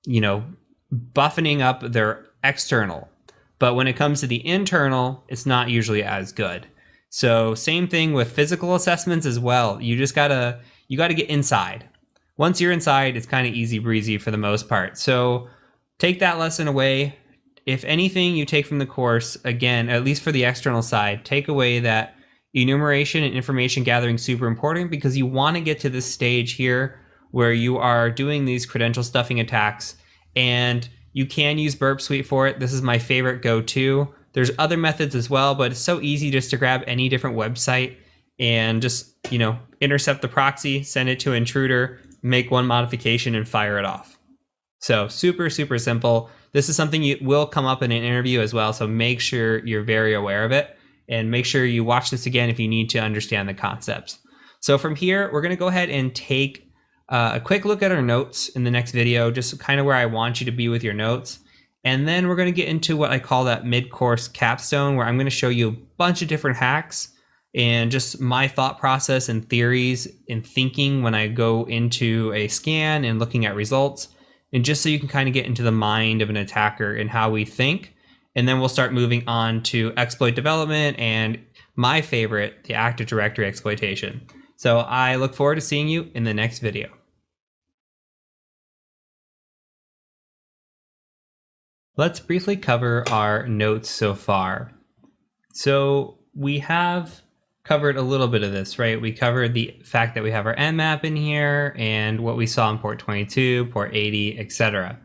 buffing up their external. But when it comes to the internal, it's not usually as good. So same thing with physical assessments as well. You gotta get inside. Once you're inside, it's kind of easy breezy for the most part. So take that lesson away. If anything you take from the course, again, at least for the external side, take away that enumeration and information gathering is super important because you want to get to this stage here where you are doing these credential stuffing attacks, and you can use Burp Suite for it. This is my favorite go-to. There's other methods as well, but it's so easy just to grab any different website and just, intercept the proxy, send it to an intruder, make one modification and fire it off. So super, super simple. This is something you will come up in an interview as well. So make sure you're very aware of it and make sure you watch this again if you need to understand the concepts. So from here, we're going to go ahead and take a quick look at our notes in the next video, just kind of where I want you to be with your notes. And then we're going to get into what I call that mid-course capstone, where I'm going to show you a bunch of different hacks and just my thought process and theories and thinking when I go into a scan and looking at results. And just so you can kind of get into the mind of an attacker and how we think. And then we'll start moving on to exploit development and my favorite, the Active Directory exploitation. So I look forward to seeing you in the next video. Let's briefly cover our notes so far. So we have covered a little bit of this, right? We covered the fact that we have our nmap in here and what we saw in port 22, port 80, etc.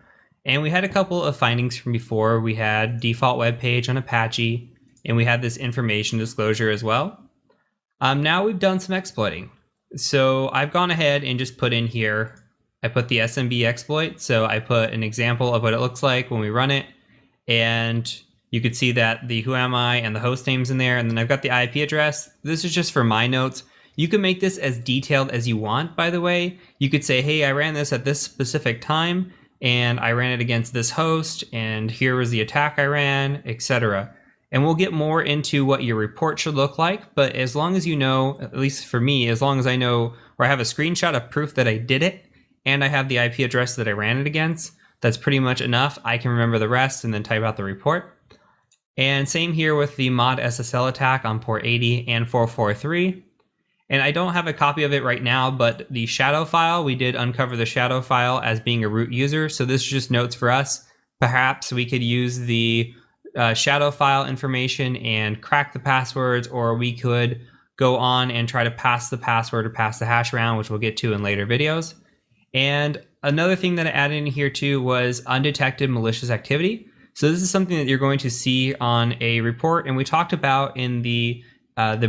And we had a couple of findings from before. We had default web page on Apache, and we had this information disclosure as well. Now we've done some exploiting. So I've gone ahead and just put in here, I put the SMB exploit. So I put an example of what it looks like when we run it. And you could see that the who am I and the host name's in there. And then I've got the IP address. This is just for my notes. You can make this as detailed as you want, by the way. You could say, hey, I ran this at this specific time and I ran it against this host and here was the attack I ran, etc. And we'll get more into what your report should look like. But as long as you know, at least for me, as long as I know or I have a screenshot of proof that I did it and I have the IP address that I ran it against, that's pretty much enough. I can remember the rest and then type out the report. And same here with the mod SSL attack on port 80 and 443. And I don't have a copy of it right now, but the shadow file, we did uncover the shadow file as being a root user. So this is just notes for us. Perhaps we could use the shadow file information and crack the passwords, or we could go on and try to pass the password or pass the hash around, which we'll get to in later videos. And another thing that I added in here too was undetected malicious activity. So this is something that you're going to see on a report, and we talked about in the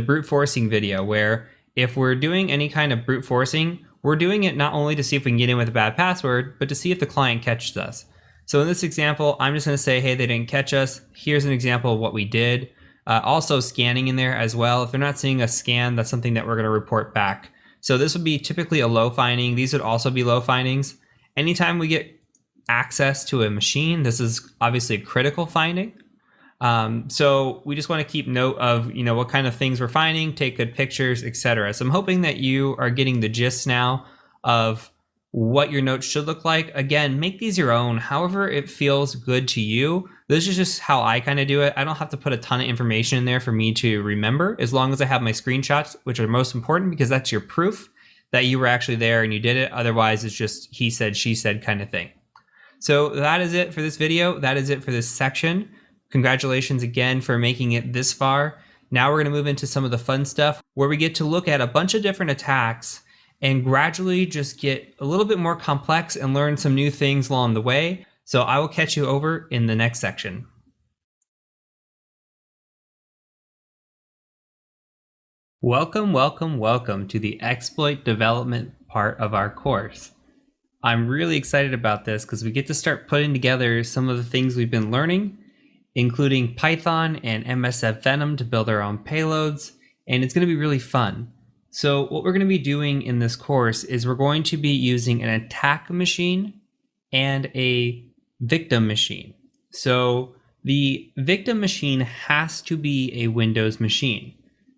brute forcing video, where if we're doing any kind of brute forcing, we're doing it not only to see if we can get in with a bad password, but to see if the client catches us. So in this example, I'm just going to say, hey, they didn't catch us. Here's an example of what we did. Also scanning in there as well. If they're not seeing a scan, that's something that we're going to report back. So this would be typically a low finding. These would also be low findings. Anytime we get access to a machine, this is obviously a critical finding. So we just want to keep note of, what kind of things we're finding, take good pictures, etc. So I'm hoping that you are getting the gist now of what your notes should look like. Again, make these your own, however it feels good to you. This is just how I kind of do it. I don't have to put a ton of information in there for me to remember, as long as I have my screenshots, which are most important because that's your proof that you were actually there and you did it. Otherwise, it's just he said, she said kind of thing. So that is it for this video. That is it for this section. Congratulations again for making it this far. Now we're going to move into some of the fun stuff where we get to look at a bunch of different attacks and gradually just get a little bit more complex and learn some new things along the way. So I will catch you over in the next section. Welcome, welcome, welcome to the exploit development part of our course. I'm really excited about this because we get to start putting together some of the things we've been learning, including Python and MSF Venom to build our own payloads, and it's going to be really fun. So what we're going to be doing in this course is we're going to be using an attack machine and a victim machine. So the victim machine has to be a Windows machine.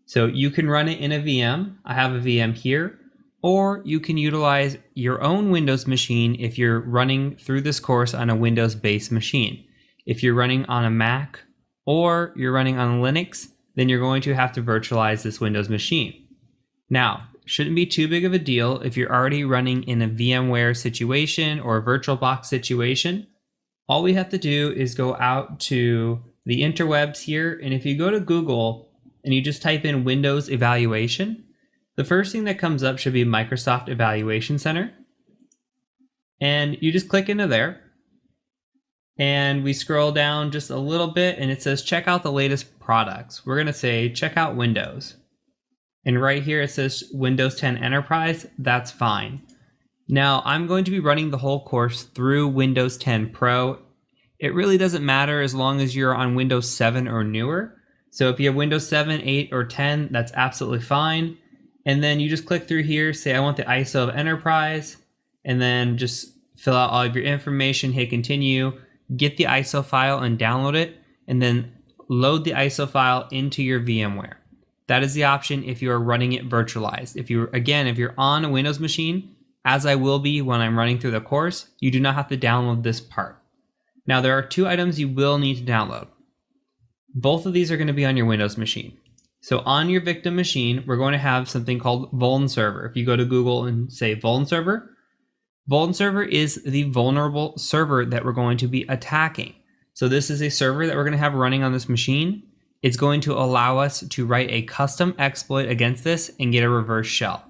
So you can run it in a VM. I have a VM here. Or you can utilize your own Windows machine if you're running through this course on a Windows-based machine. If you're running on a Mac or you're running on Linux, then you're going to have to virtualize this Windows machine. Now, shouldn't be too big of a deal if you're already running in a VMware situation or a VirtualBox situation. All we have to do is go out to the interwebs here, and if you go to Google and you just type in Windows Evaluation, the first thing that comes up should be Microsoft Evaluation Center. And you just click into there. And we scroll down just a little bit and it says check out the latest products. We're going to say check out Windows. And right here it says Windows 10 Enterprise. That's fine. Now I'm going to be running the whole course through Windows 10 Pro. It really doesn't matter as long as you're on Windows 7 or newer. So if you have Windows 7, 8, or 10, that's absolutely fine. And then you just click through here, say I want the ISO of Enterprise, and then just fill out all of your information, hit continue, get the ISO file and download it, and then load the ISO file into your VMware. That is the option if you are running it virtualized. If you're on a Windows machine, as I will be when I'm running through the course, you do not have to download this part. Now there are two items you will need to download. Both of these are going to be on your Windows machine. So on your victim machine, we're going to have something called vuln server. If you go to Google and say vuln server is the vulnerable server that we're going to be attacking. So this is a server that we're going to have running on this machine. It's going to allow us to write a custom exploit against this and get a reverse shell.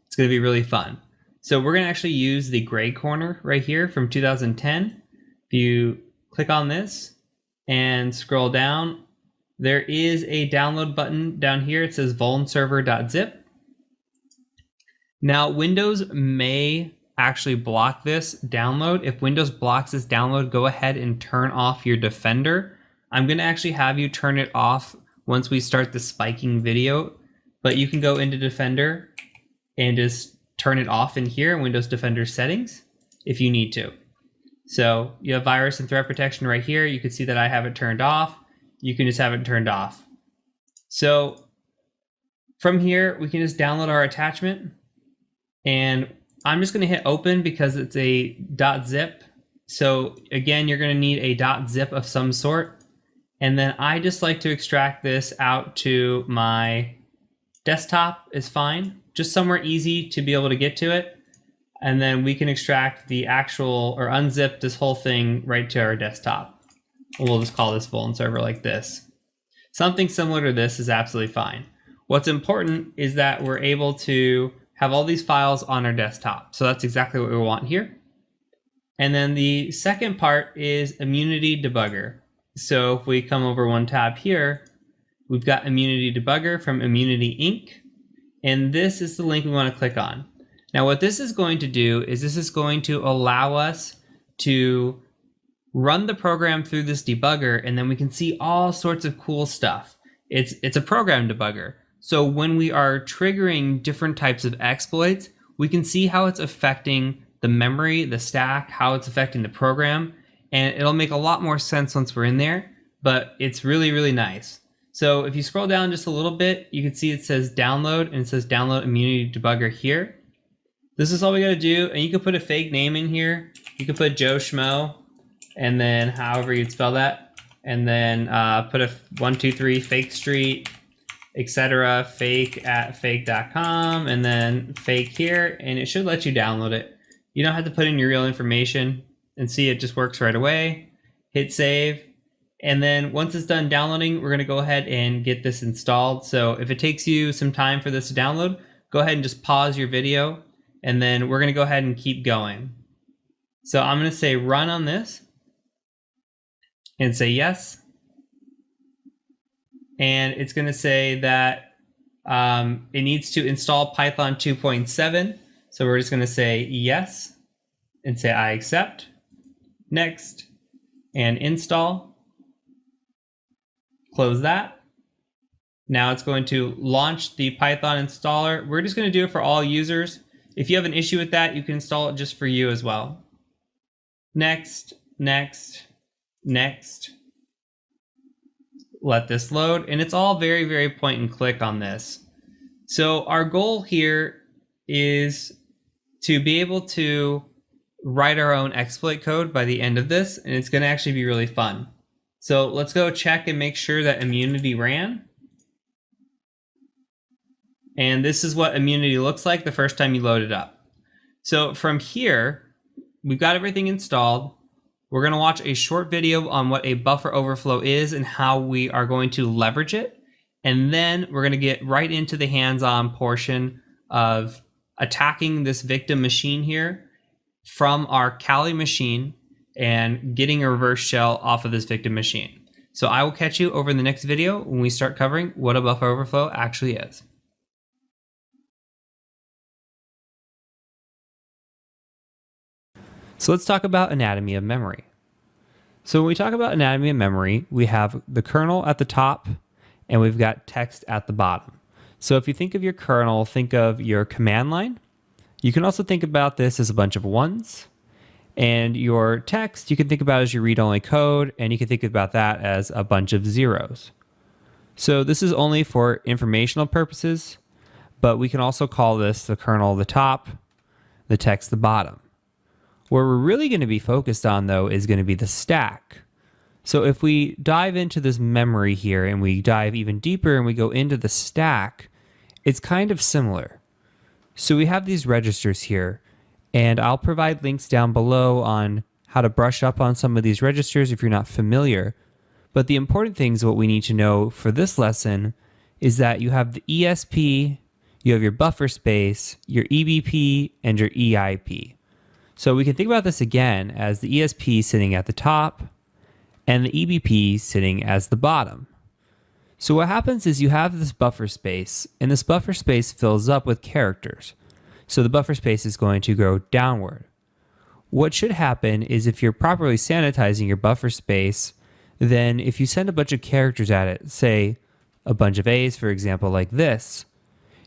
It's going to be really fun. So we're going to actually use the gray corner right here from 2010. If you click on this and scroll down, there is a download button down here. It says vulnserver.zip. Now, Windows may actually block this download. If Windows blocks this download, go ahead and turn off your Defender. I'm going to actually have you turn it off once we start the spiking video, but you can go into Defender and just turn it off in here in Windows Defender settings if you need to. So you have virus and threat protection right here. You can see that I have it turned off. You can just have it turned off. So from here, we can just download our attachment, and I'm just going to hit open because it's a .zip. So again, you're going to need a .zip of some sort. And then I just like to extract this out to my desktop is fine. Just somewhere easy to be able to get to it. And then we can extract the actual or unzip this whole thing right to our desktop. We'll just call this vuln server like this. Something similar to this is absolutely fine. What's important is that we're able to have all these files on our desktop. So that's exactly what we want here. And then the second part is Immunity Debugger. So if we come over one tab here, we've got Immunity Debugger from Immunity Inc. And this is the link we want to click on. Now what this is going to do is this is going to allow us to run the program through this debugger, and then we can see all sorts of cool stuff. It's a program debugger. So when we are triggering different types of exploits, we can see how it's affecting the memory, the stack, how it's affecting the program, and it'll make a lot more sense once we're in there, but it's really, really nice. So if you scroll down just a little bit, you can see it says download, and it says download Immunity Debugger here. This is all we gotta do, and you can put a fake name in here. You can put Joe Schmo, and then however you'd spell that, and then put a 123 fake street, etc. fake at fake.com, and then fake here, and it should let you download it. You don't have to put in your real information, and see it just works right away. Hit save, and then once it's done downloading, we're gonna go ahead and get this installed. So if it takes you some time for this to download, go ahead and just pause your video, and then we're gonna go ahead and keep going. So I'm gonna say run on this, and say yes. And it's going to say that it needs to install Python 2.7. So we're just going to say yes and say I accept, next, and install. Close that. Now it's going to launch the Python installer. We're just going to do it for all users. If you have an issue with that, you can install it just for you as well. Next, next. Next, let this load, and it's all very, very point and click on this. So our goal here is to be able to write our own exploit code by the end of this, and it's going to actually be really fun. So let's go check and make sure that Immunity ran. And this is what Immunity looks like the first time you load it up. So from here, we've got everything installed. We're going to watch a short video on what a buffer overflow is and how we are going to leverage it. And then we're going to get right into the hands-on portion of attacking this victim machine here from our Kali machine and getting a reverse shell off of this victim machine. So I will catch you over in the next video when we start covering what a buffer overflow actually is. So let's talk about anatomy of memory. So when we talk about anatomy of memory, we have the kernel at the top and we've got text at the bottom. So if you think of your kernel, think of your command line. You can also think about this as a bunch of ones. And your text, you can think about as your read-only code, and you can think about that as a bunch of zeros. So this is only for informational purposes, but we can also call this the kernel the top, the text the bottom. Where we're really going to be focused on, though, is going to be the stack. So if we dive into this memory here and we dive even deeper and we go into the stack, it's kind of similar. So we have these registers here, and I'll provide links down below on how to brush up on some of these registers if you're not familiar. But the important things, what we need to know for this lesson, is that you have the ESP, you have your buffer space, your EBP, and your EIP. So we can think about this again as the ESP sitting at the top and the EBP sitting as the bottom. So what happens is you have this buffer space, and this buffer space fills up with characters. So the buffer space is going to go downward. What should happen is if you're properly sanitizing your buffer space, then if you send a bunch of characters at it, say a bunch of A's, for example, like this,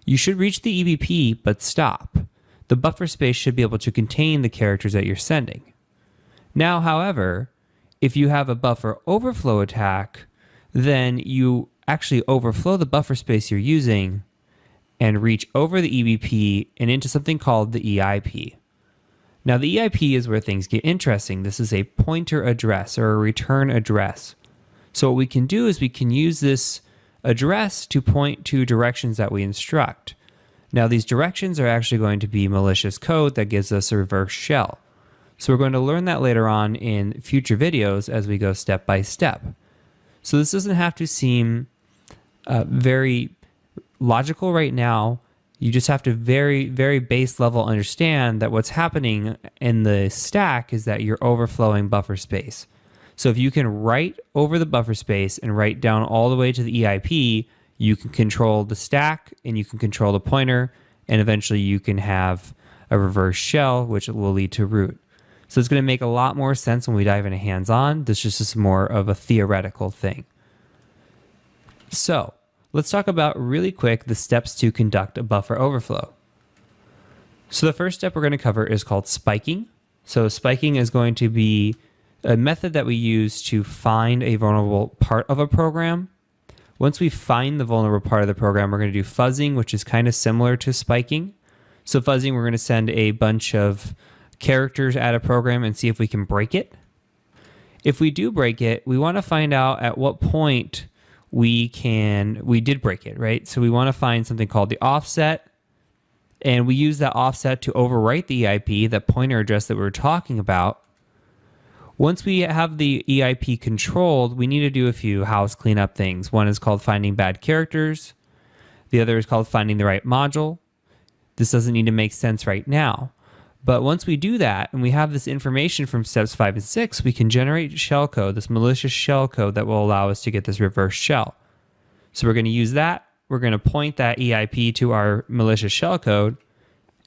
you should reach the EBP but stop. The buffer space should be able to contain the characters that you're sending. Now, however, if you have a buffer overflow attack, then you actually overflow the buffer space you're using and reach over the EBP and into something called the EIP. Now, the EIP is where things get interesting. This is a pointer address or a return address. So what we can do is we can use this address to point to directions that we instruct. Now, these directions are actually going to be malicious code that gives us a reverse shell. So we're going to learn that later on in future videos as we go step by step. So this doesn't have to seem very logical right now. You just have to very, very base level understand that what's happening in the stack is that you're overflowing buffer space. So if you can write over the buffer space and write down all the way to the EIP, you can control the stack and you can control the pointer, and eventually you can have a reverse shell, which will lead to root. So it's going to make a lot more sense when we dive into hands-on. This is just more of a theoretical thing. So let's talk about really quick the steps to conduct a buffer overflow. So the first step we're going to cover is called spiking. So spiking is going to be a method that we use to find a vulnerable part of a program. Once we find the vulnerable part of the program, we're going to do fuzzing, which is kind of similar to spiking. So fuzzing, we're going to send a bunch of characters at a program and see if we can break it. If we do break it, we want to find out at what point we did break it, right? So we want to find something called the offset, and we use that offset to overwrite the EIP, that pointer address that we were talking about. Once we have the EIP controlled, we need to do a few house cleanup things. One is called finding bad characters. The other is called finding the right module. This doesn't need to make sense right now. But once we do that, and we have this information from steps 5 and 6, we can generate shellcode, this malicious shellcode that will allow us to get this reverse shell. So we're going to use that. We're going to point that EIP to our malicious shellcode,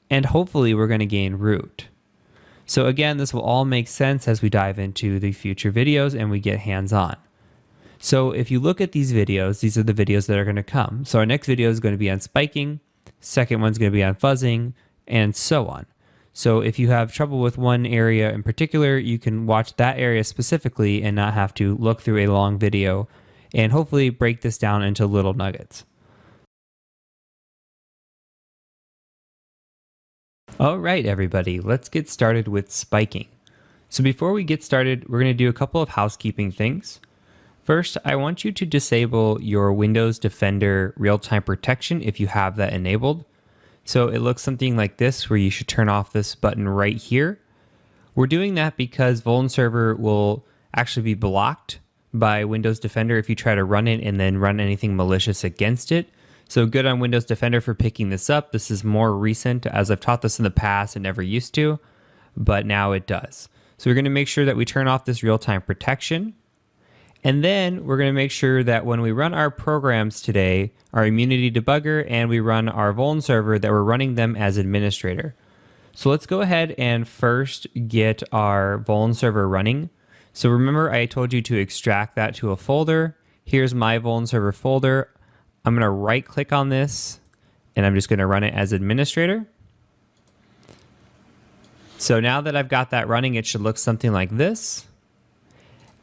and hopefully we're going to gain root. So again, this will all make sense as we dive into the future videos and we get hands-on. So if you look at these videos, these are the videos that are going to come. So our next video is going to be on spiking, second one's going to be on fuzzing, and so on. So if you have trouble with one area in particular, you can watch that area specifically and not have to look through a long video and hopefully break this down into little nuggets. All right, everybody, let's get started with spiking. So before we get started, we're going to do a couple of housekeeping things. First, I want you to disable your Windows Defender real-time protection if you have that enabled. So it looks something like this, where you should turn off this button right here. We're doing that because Vuln Server will actually be blocked by Windows Defender if you try to run it and then run anything malicious against it. So good on Windows Defender for picking this up. This is more recent, as I've taught this in the past and never used to, but now it does. So we're going to make sure that we turn off this real-time protection. And then we're going to make sure that when we run our programs today, our immunity debugger, and we run our Vuln server, that we're running them as administrator. So let's go ahead and first get our Vuln server running. So remember, I told you to extract that to a folder. Here's my Vuln server folder. I'm going to right click on this and I'm just going to run it as administrator. So now that I've got that running, it should look something like this.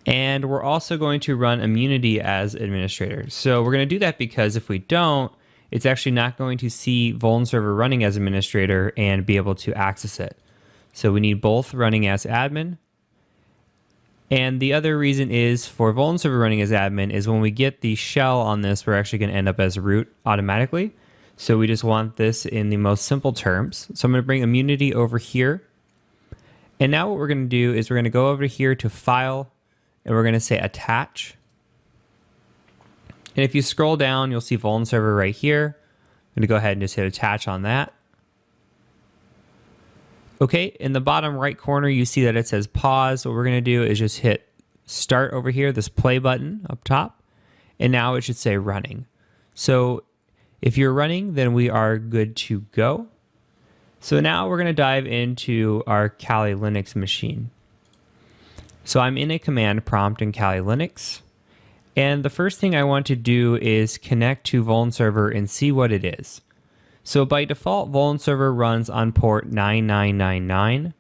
And we're also going to run immunity as administrator. So we're going to do that because if we don't, it's actually not going to see Vuln server running as administrator and be able to access it. So we need both running as admin. And the other reason is for Vuln server running as admin is when we get the shell on this, we're actually going to end up as root automatically. So we just want this in the most simple terms. So I'm going to bring immunity over here. And now what we're going to do is we're going to go over here to File, and we're going to say Attach. And if you scroll down, you'll see Vuln server right here. I'm going to go ahead and just hit Attach on that. Okay, in the bottom right corner, you see that it says pause. What we're going to do is just hit Start over here, this play button up top, and now it should say running. So if you're running, then we are good to go. So now we're going to dive into our Kali Linux machine. So I'm in a command prompt in Kali Linux, and the first thing I want to do is connect to Vuln server and see what it is. So by default, Vuln server runs on port 9999,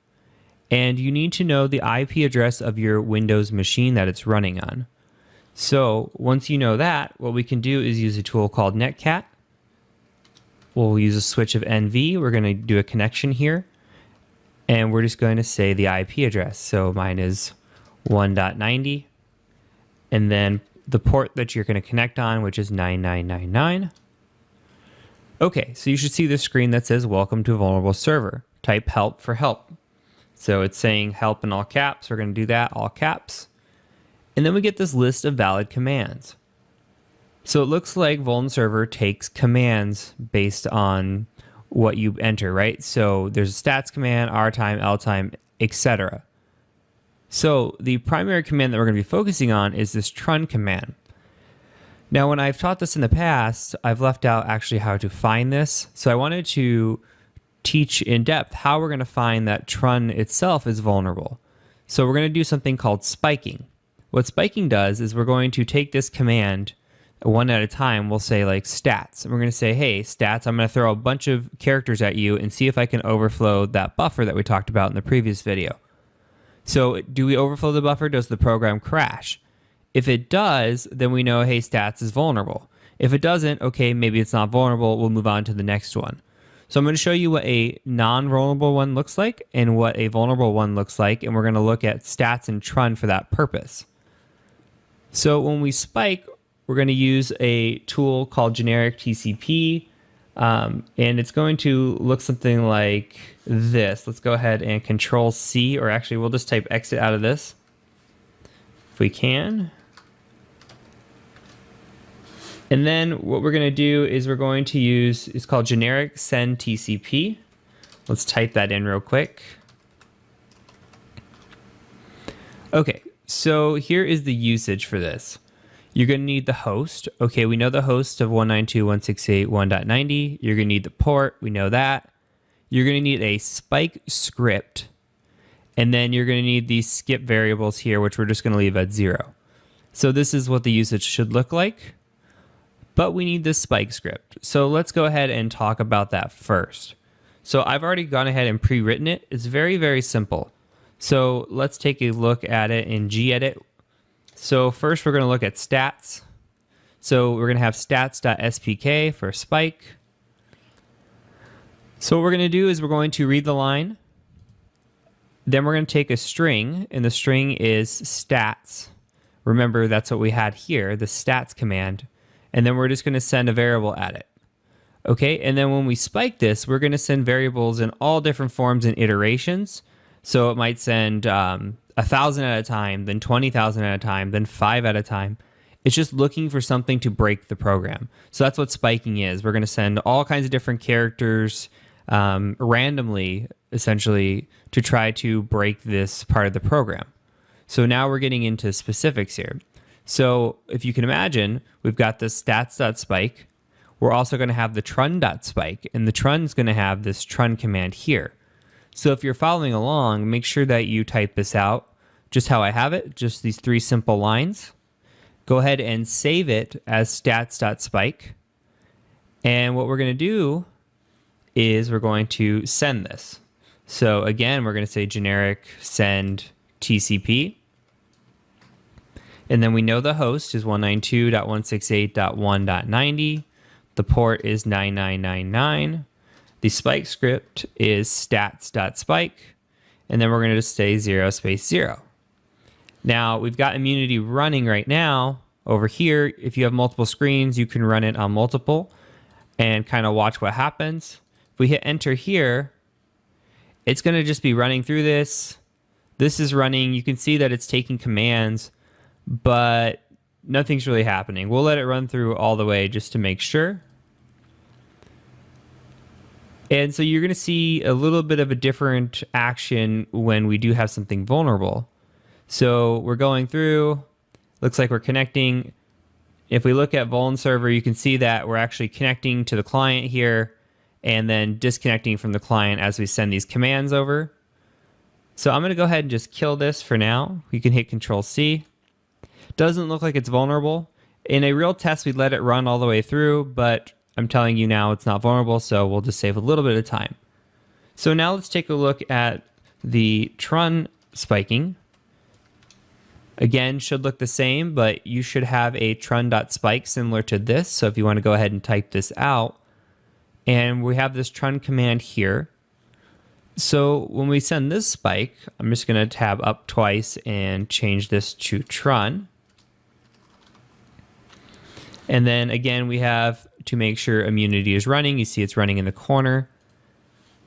and you need to know the IP address of your Windows machine that it's running on. So once you know that, what we can do is use a tool called netcat. We'll use a switch of NV. We're going to do a connection here, and we're just going to say the IP address. So mine is 1.90, and then the port that you're going to connect on, which is 9999. Okay, so you should see the screen that says welcome to vulnerable server. Type help for help. So it's saying help in all caps. We're going to do that, all caps. And then we get this list of valid commands. So it looks like Vuln server takes commands based on what you enter, right? So there's a stats command, rtime, ltime, etc. So the primary command that we're going to be focusing on is this trun command. Now, when I've taught this in the past, I've left out actually how to find this. So I wanted to teach in depth how we're going to find that trun itself is vulnerable. So we're going to do something called spiking. What spiking does is we're going to take this command one at a time. We'll say like stats, and we're going to say, hey, stats, I'm going to throw a bunch of characters at you and see if I can overflow that buffer that we talked about in the previous video. So do we overflow the buffer? Does the program crash? If it does, then we know, hey, stats is vulnerable. If it doesn't, okay, maybe it's not vulnerable. We'll move on to the next one. So I'm going to show you what a non-vulnerable one looks like and what a vulnerable one looks like, and we're going to look at stats and trun for that purpose. So when we spike, we're going to use a tool called generic TCP, and it's going to look something like this. Let's go ahead and Control C, or actually we'll just type exit out of this if we can. And then what we're going to do is we're going to use, it's called generic send TCP. Let's type that in real quick. Okay, so here is the usage for this. You're going to need the host. Okay, we know the host of 192.168.1.90. You're going to need the port. We know that. You're going to need a spike script. And then you're going to need these skip variables here, which we're just going to leave at 0. So this is what the usage should look like. But we need this spike script. So let's go ahead and talk about that first. So I've already gone ahead and pre-written it. It's very, very simple. So let's take a look at it in gedit. So first we're going to look at stats. So we're going to have stats.spk for spike. So what we're going to do is we're going to read the line. Then we're going to take a string, and the string is stats. Remember, that's what we had here, the stats command. And then we're just going to send a variable at it. Okay, and then when we spike this, we're going to send variables in all different forms and iterations. So it might send 1,000 at a time, then 20,000 at a time, then 5 at a time. It's just looking for something to break the program. So that's what spiking is. We're going to send all kinds of different characters randomly, essentially, to try to break this part of the program. So now we're getting into specifics here. So if you can imagine, we've got this stats.spike. We're also going to have the trun.spike, and the trun is going to have this trun command here. So if you're following along, make sure that you type this out just how I have it, just these 3 simple lines. Go ahead and save it as stats.spike. And what we're going to do is we're going to send this. So again, we're going to say generic send TCP. And then we know the host is 192.168.1.90. The port is 9999. The spike script is stats.spike. And then we're going to just say 0 space 0. Now we've got immunity running right now over here. If you have multiple screens, you can run it on multiple and kind of watch what happens. If we hit enter here, it's going to just be running through this. This is running. You can see that it's taking commands, but nothing's really happening. We'll let it run through all the way just to make sure. And so you're going to see a little bit of a different action when we do have something vulnerable. So we're going through, looks like we're connecting. If we look at Vuln server, you can see that we're actually connecting to the client here and then disconnecting from the client as we send these commands over. So I'm going to go ahead and just kill this for now. You can hit Control-C. Doesn't look like it's vulnerable. In a real test, we'd let it run all the way through, but I'm telling you now it's not vulnerable, so we'll just save a little bit of time. So now let's take a look at the Trun spiking. Again, should look the same, but you should have a trun.spike similar to this. So if you want to go ahead and type this out, and we have this trun command here. So when we send this spike, I'm just going to tab up twice and change this to trun. And then again, we have to make sure immunity is running. You see it's running in the corner.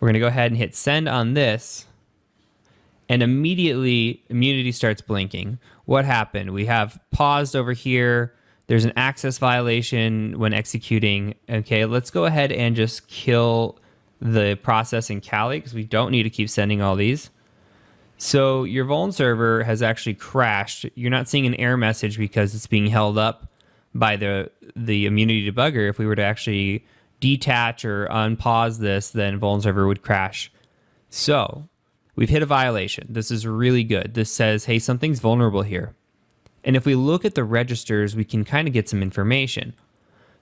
We're going to go ahead and hit send on this. And immediately immunity starts blinking. What happened? We have paused over here. There's an access violation when executing. Okay, let's go ahead and just kill the process in Kali because we don't need to keep sending all these. So your Vuln server has actually crashed. You're not seeing an error message because it's being held up by the immunity debugger. If we were to actually detach or unpause this, then Vuln server would crash. So we've hit a violation. This is really good. This says, hey, something's vulnerable here. And if we look at the registers, we can kind of get some information.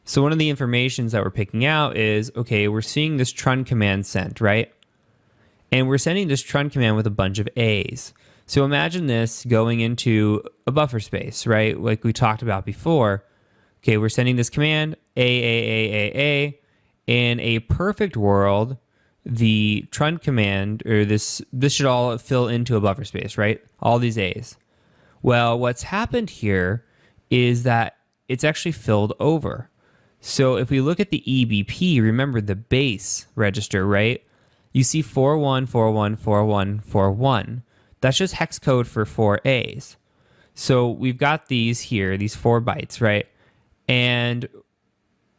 So one of the informations that we're picking out is, okay, we're seeing this trun command sent, right? And we're sending this trun command with a bunch of A's. So imagine this going into a buffer space, right? Like we talked about before. Okay, we're sending this command, A. In a perfect world, the trun command, or this should all fill into a buffer space, right? All these A's. Well, what's happened here is that it's actually filled over. So if we look at the EBP, remember the base register, right? You see 41414141. That's just hex code for 4 A's. So we've got these here, these 4 bytes, right? And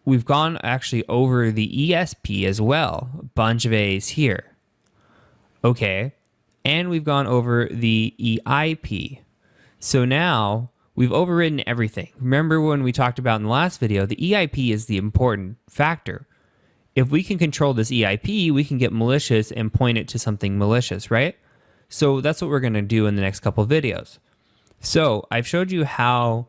we've gone actually over the ESP as well, a bunch of A's here. Okay, and we've gone over the EIP. So now we've overridden everything. Remember when we talked about in the last video, the EIP is the important factor. If we can control this EIP, we can get malicious and point it to something malicious, right? So that's what we're going to do in the next couple of videos. So I've showed you how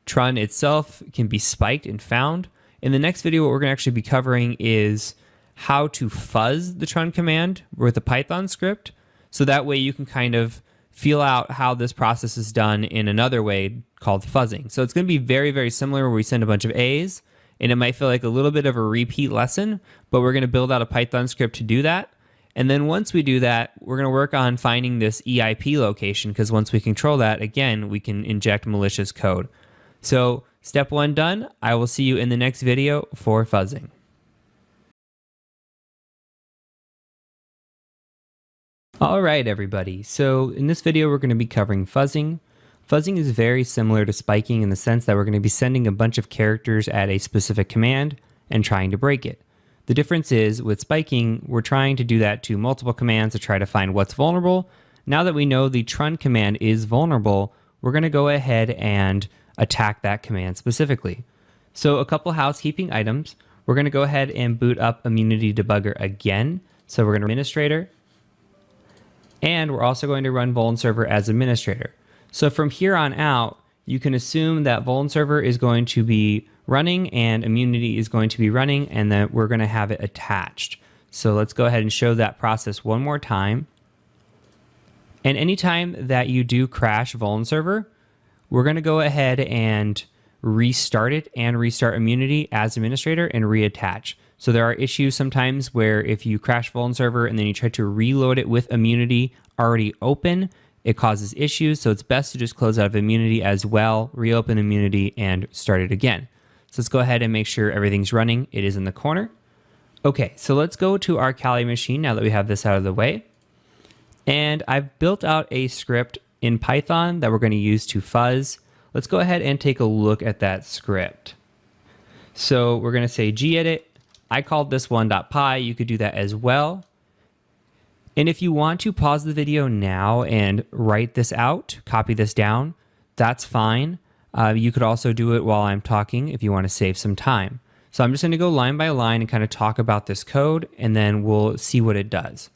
Trun itself can be spiked and found. In the next video, what we're going to actually be covering is how to fuzz the Trun command with a Python script. So that way you can kind of feel out how this process is done in another way called fuzzing. So it's going to be very, very similar where we send a bunch of A's, and it might feel like a little bit of a repeat lesson, but we're going to build out a Python script to do that. And then once we do that, we're going to work on finding this EIP location, because once we control that, again, we can inject malicious code. So step 1 done. I will see you in the next video for fuzzing. All right, everybody. So in this video, we're going to be covering fuzzing. Fuzzing is very similar to spiking in the sense that we're going to be sending a bunch of characters at a specific command and trying to break it. The difference is with spiking, we're trying to do that to multiple commands to try to find what's vulnerable. Now that we know the trun command is vulnerable, we're going to go ahead and attack that command specifically. So a couple housekeeping items. We're going to go ahead and boot up Immunity Debugger again. So we're going to administrator. And we're also going to run Vuln server as administrator. So from here on out, you can assume that Vuln server is going to be running and immunity is going to be running, and that we're going to have it attached. So let's go ahead and show that process one more time. And anytime that you do crash Vuln server, we're going to go ahead and restart it and restart immunity as administrator and reattach. So there are issues sometimes where if you crash Vuln server and then you try to reload it with immunity already open, it causes issues. So it's best to just close out of immunity as well, reopen immunity, and start it again. So let's go ahead and make sure everything's running. It is in the corner. Okay, so let's go to our Kali machine now that we have this out of the way. And I've built out a script in Python that we're going to use to fuzz. Let's go ahead and take a look at that script. So we're going to say gedit. I called this 1.py. You could do that as well. And if you want to pause the video now and write this out, copy this down, that's fine. You could also do it while I'm talking if you want to save some time. So I'm just going to go line by line and kind of talk about this code, and then we'll see what it does.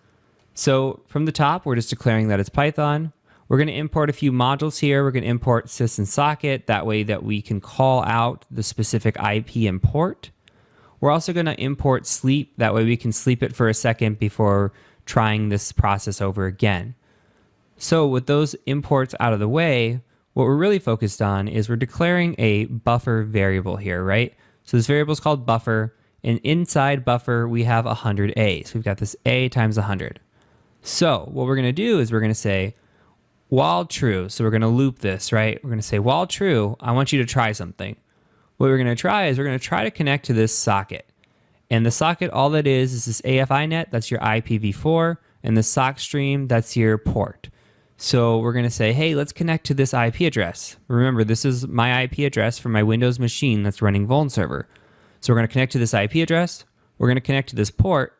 So from the top, we're just declaring that it's Python. We're going to import a few modules here. We're going to import sys and socket. That way that we can call out the specific IP and port. We're also going to import sleep. That way we can sleep it for a second before trying this process over again. So with those imports out of the way, what we're really focused on is we're declaring a buffer variable here, right? So this variable is called buffer, and inside buffer we have 100A. So we've got this A times 100. So what we're going to do is we're going to say while true. So we're going to loop this, right? We're going to say while true, I want you to try something. What we're going to try is we're going to try to connect to this socket. And the socket, all that is this AFI net, that's your IPv4, and the sock stream, that's your port. So we're going to say, hey, let's connect to this IP address. Remember, this is my IP address for my Windows machine that's running Vuln server. So we're going to connect to this IP address. We're going to connect to this port.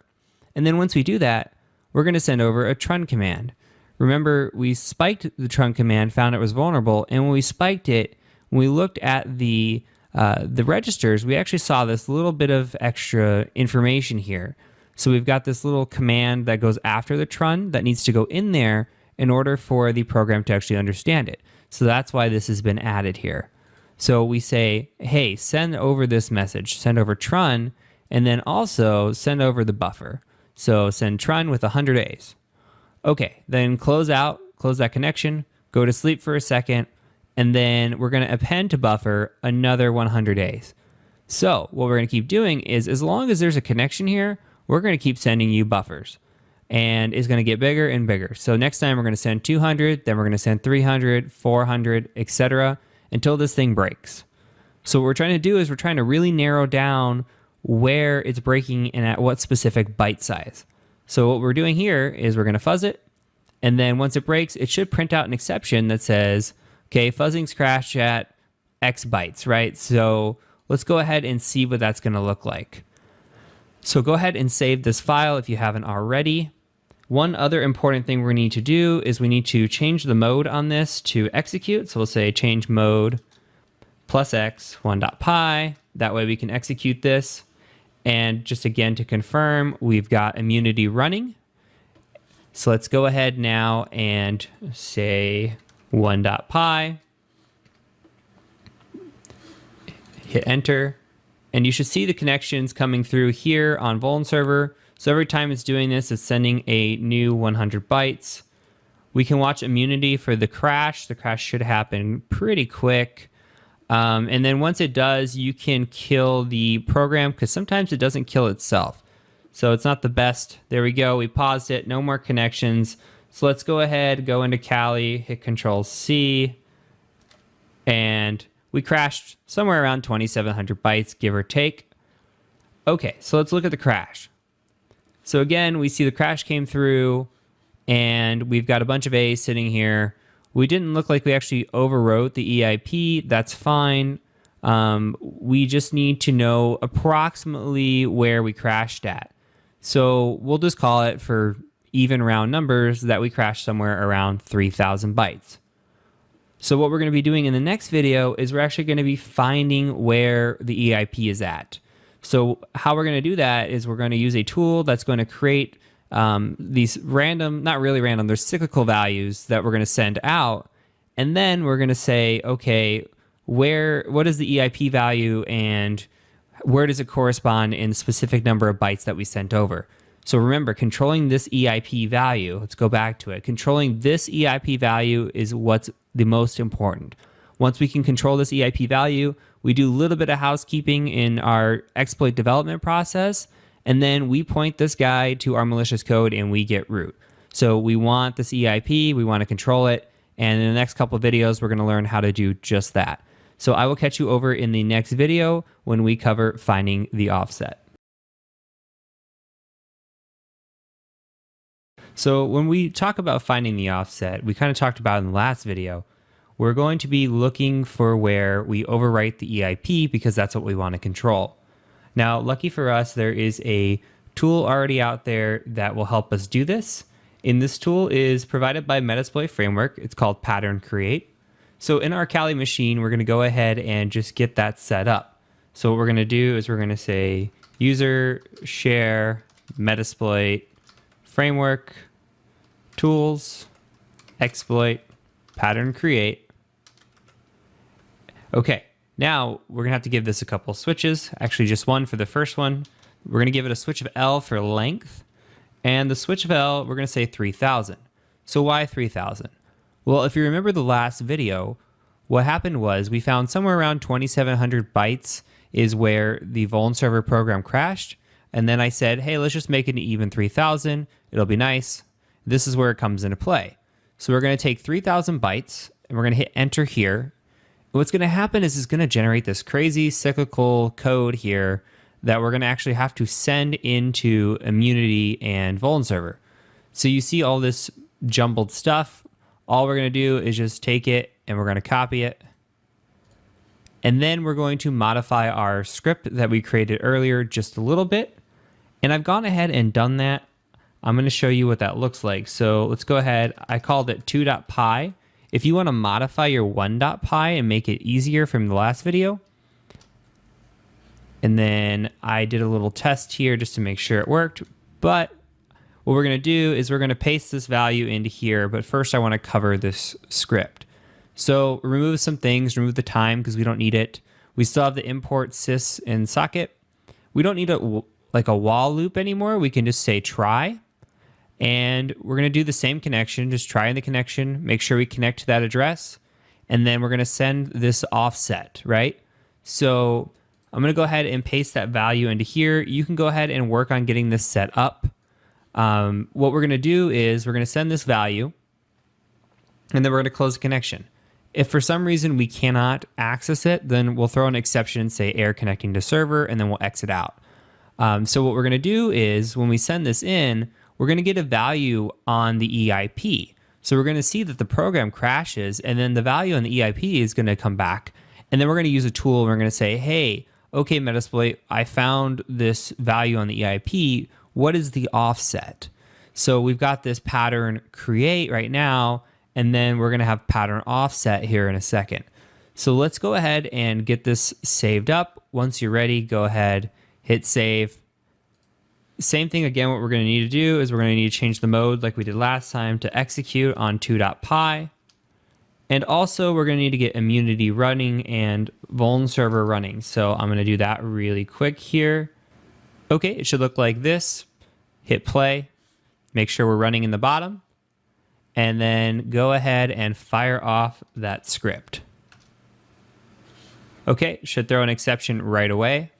And then once we do that, we're going to send over a trun command. Remember, we spiked the trun command, found it was vulnerable, and when we spiked it, when we looked at the registers, we actually saw this little bit of extra information here. So we've got this little command that goes after the trun that needs to go in there in order for the program to actually understand it. So that's why this has been added here. So we say, hey, send over this message, send over trun, and then also send over the buffer. So send trun with 100 A's. Okay, then close that connection, go to sleep for a second, and then we're going to append to buffer another 100 A's. So what we're going to keep doing is as long as there's a connection here, we're going to keep sending you buffers. And it's going to get bigger and bigger. So next time we're going to send 200, then we're going to send 300, 400, etc. until this thing breaks. So what we're trying to do is we're trying to really narrow down where it's breaking and at what specific byte size. So what we're doing here is we're going to fuzz it. And then once it breaks, it should print out an exception that says, okay, fuzzing's crashed at X bytes, right? So let's go ahead and see what that's going to look like. So go ahead and save this file if you haven't already. One other important thing we need to do is we need to change the mode on this to execute. So we'll say change mode +x 1.py. That way we can execute this. And just again to confirm, we've got immunity running. So let's go ahead now and say 1.py. Hit enter. And you should see the connections coming through here on Vuln server. So every time it's doing this, it's sending a new 100 bytes. We can watch immunity for the crash. The crash should happen pretty quick. And then once it does, you can kill the program because sometimes it doesn't kill itself. So it's not the best. There we go. We paused it. No more connections. So let's go ahead, go into Kali, hit Control-C, and we crashed somewhere around 2,700 bytes, give or take. Okay, so let's look at the crash. So again, we see the crash came through, and we've got a bunch of A's sitting here. We didn't look like we actually overwrote the EIP. That's fine. We just need to know approximately where we crashed at. So we'll just call it for even round numbers that we crashed somewhere around 3,000 bytes. So what we're going to be doing in the next video is we're actually going to be finding where the EIP is at. So how we're going to do that is we're going to use a tool that's going to create these random, not really random, they're cyclical values that we're going to send out. And then we're going to say, okay, what is the EIP value and where does it correspond in the specific number of bytes that we sent over? So remember, controlling this EIP value, let's go back to it. Controlling this EIP value is what's the most important. Once we can control this EIP value, we do a little bit of housekeeping in our exploit development process, and then we point this guy to our malicious code and we get root. So we want this EIP, we want to control it, and in the next couple of videos, we're going to learn how to do just that. So I will catch you over in the next video when we cover finding the offset. So when we talk about finding the offset, we kind of talked about in the last video, we're going to be looking for where we overwrite the EIP because that's what we want to control. Now, lucky for us, there is a tool already out there that will help us do this. And this tool is provided by Metasploit Framework. It's called Pattern Create. So in our Kali machine, we're going to go ahead and just get that set up. So what we're going to do is we're going to say user share Metasploit Framework tools exploit pattern create. Okay, now we're gonna have to give this a couple switches, actually just one for the first one. We're gonna give it a switch of L for length, and the switch of L, we're gonna say 3000. So why 3000? Well, if you remember the last video, what happened was we found somewhere around 2700 bytes is where the Vuln server program crashed, and then I said, hey, let's just make it an even 3000, it'll be nice. This is where it comes into play. So we're going to take 3000 bytes and we're going to hit enter here. What's going to happen is it's going to generate this crazy cyclical code here that we're going to actually have to send into Immunity and Vuln server. So you see all this jumbled stuff. All we're going to do is just take it and we're going to copy it. And then we're going to modify our script that we created earlier just a little bit. And I've gone ahead and done that. I'm going to show you what that looks like. So let's go ahead. I called it 2.py. If you want to modify your 1.py and make it easier from the last video. And then I did a little test here just to make sure it worked. But what we're going to do is we're going to paste this value into here. But first I want to cover this script. So remove some things, remove the time because we don't need it. We still have the import sys and socket. We don't need a while loop anymore. We can just say try. And we're going to do the same connection, just try in the connection, make sure we connect to that address, and then we're going to send this offset, right? So I'm going to go ahead and paste that value into here. You can go ahead and work on getting this set up. What we're going to do is we're going to send this value, and then we're going to close the connection. If for some reason we cannot access it, then we'll throw an exception and say error connecting to server, and then we'll exit out. So what we're going to do is when we send this in, we're going to get a value on the EIP. So we're going to see that the program crashes, and then the value on the EIP is going to come back. And then we're going to use a tool, and we're going to say, hey, okay, Metasploit, I found this value on the EIP. What is the offset? So we've got this pattern create right now, and then we're going to have pattern offset here in a second. So let's go ahead and get this saved up. Once you're ready, go ahead, hit save. Same thing again, what we're going to need to do is we're going to need to change the mode like we did last time to execute on 2.py. And also we're going to need to get Immunity running and Vuln server running. So I'm going to do that really quick here. Okay, it should look like this. Hit play, make sure we're running in the bottom, and then go ahead and fire off that script. Okay, should throw an exception right away.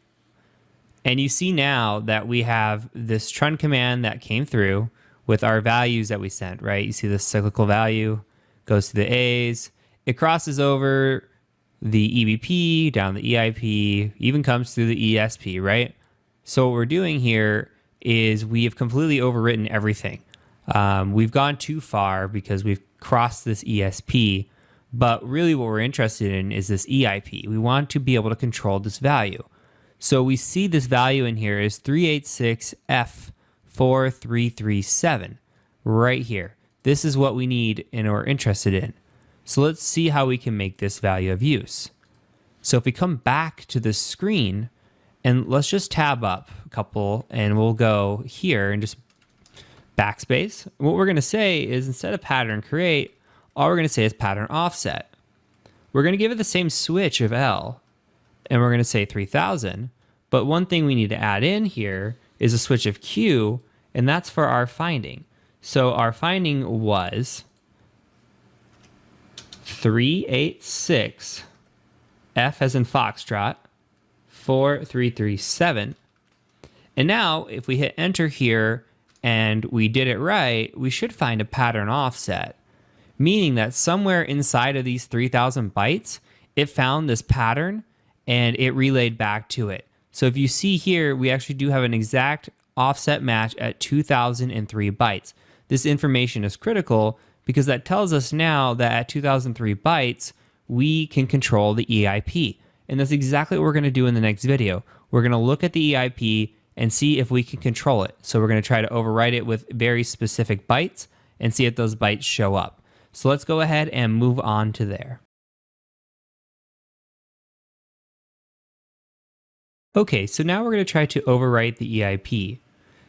And you see now that we have this trun command that came through with our values that we sent, right? You see this cyclical value goes to the A's. It crosses over the EBP, down the EIP, even comes through the ESP, right? So what we're doing here is we have completely overwritten everything. We've gone too far because we've crossed this ESP, but really what we're interested in is this EIP. We want to be able to control this value. So we see this value in here is 386F4337 right here. This is what we need and we're interested in. So let's see how we can make this value of use. So if we come back to this screen and let's just tab up a couple and we'll go here and just backspace. What we're going to say is instead of pattern create, all we're going to say is pattern offset. We're going to give it the same switch of L and we're going to say 3000. But one thing we need to add in here is a switch of Q, and that's for our finding. So our finding was 386 F as in Foxtrot 4337. And now if we hit enter here and we did it right, we should find a pattern offset, meaning that somewhere inside of these 3000 bytes, it found this pattern and it relayed back to it. So if you see here, we actually do have an exact offset match at 2003 bytes. This information is critical because that tells us now that at 2003 bytes, we can control the EIP. And that's exactly what we're going to do in the next video. We're going to look at the EIP and see if we can control it. So we're going to try to overwrite it with very specific bytes and see if those bytes show up. So let's go ahead and move on to there. Okay, so now we're going to try to overwrite the EIP.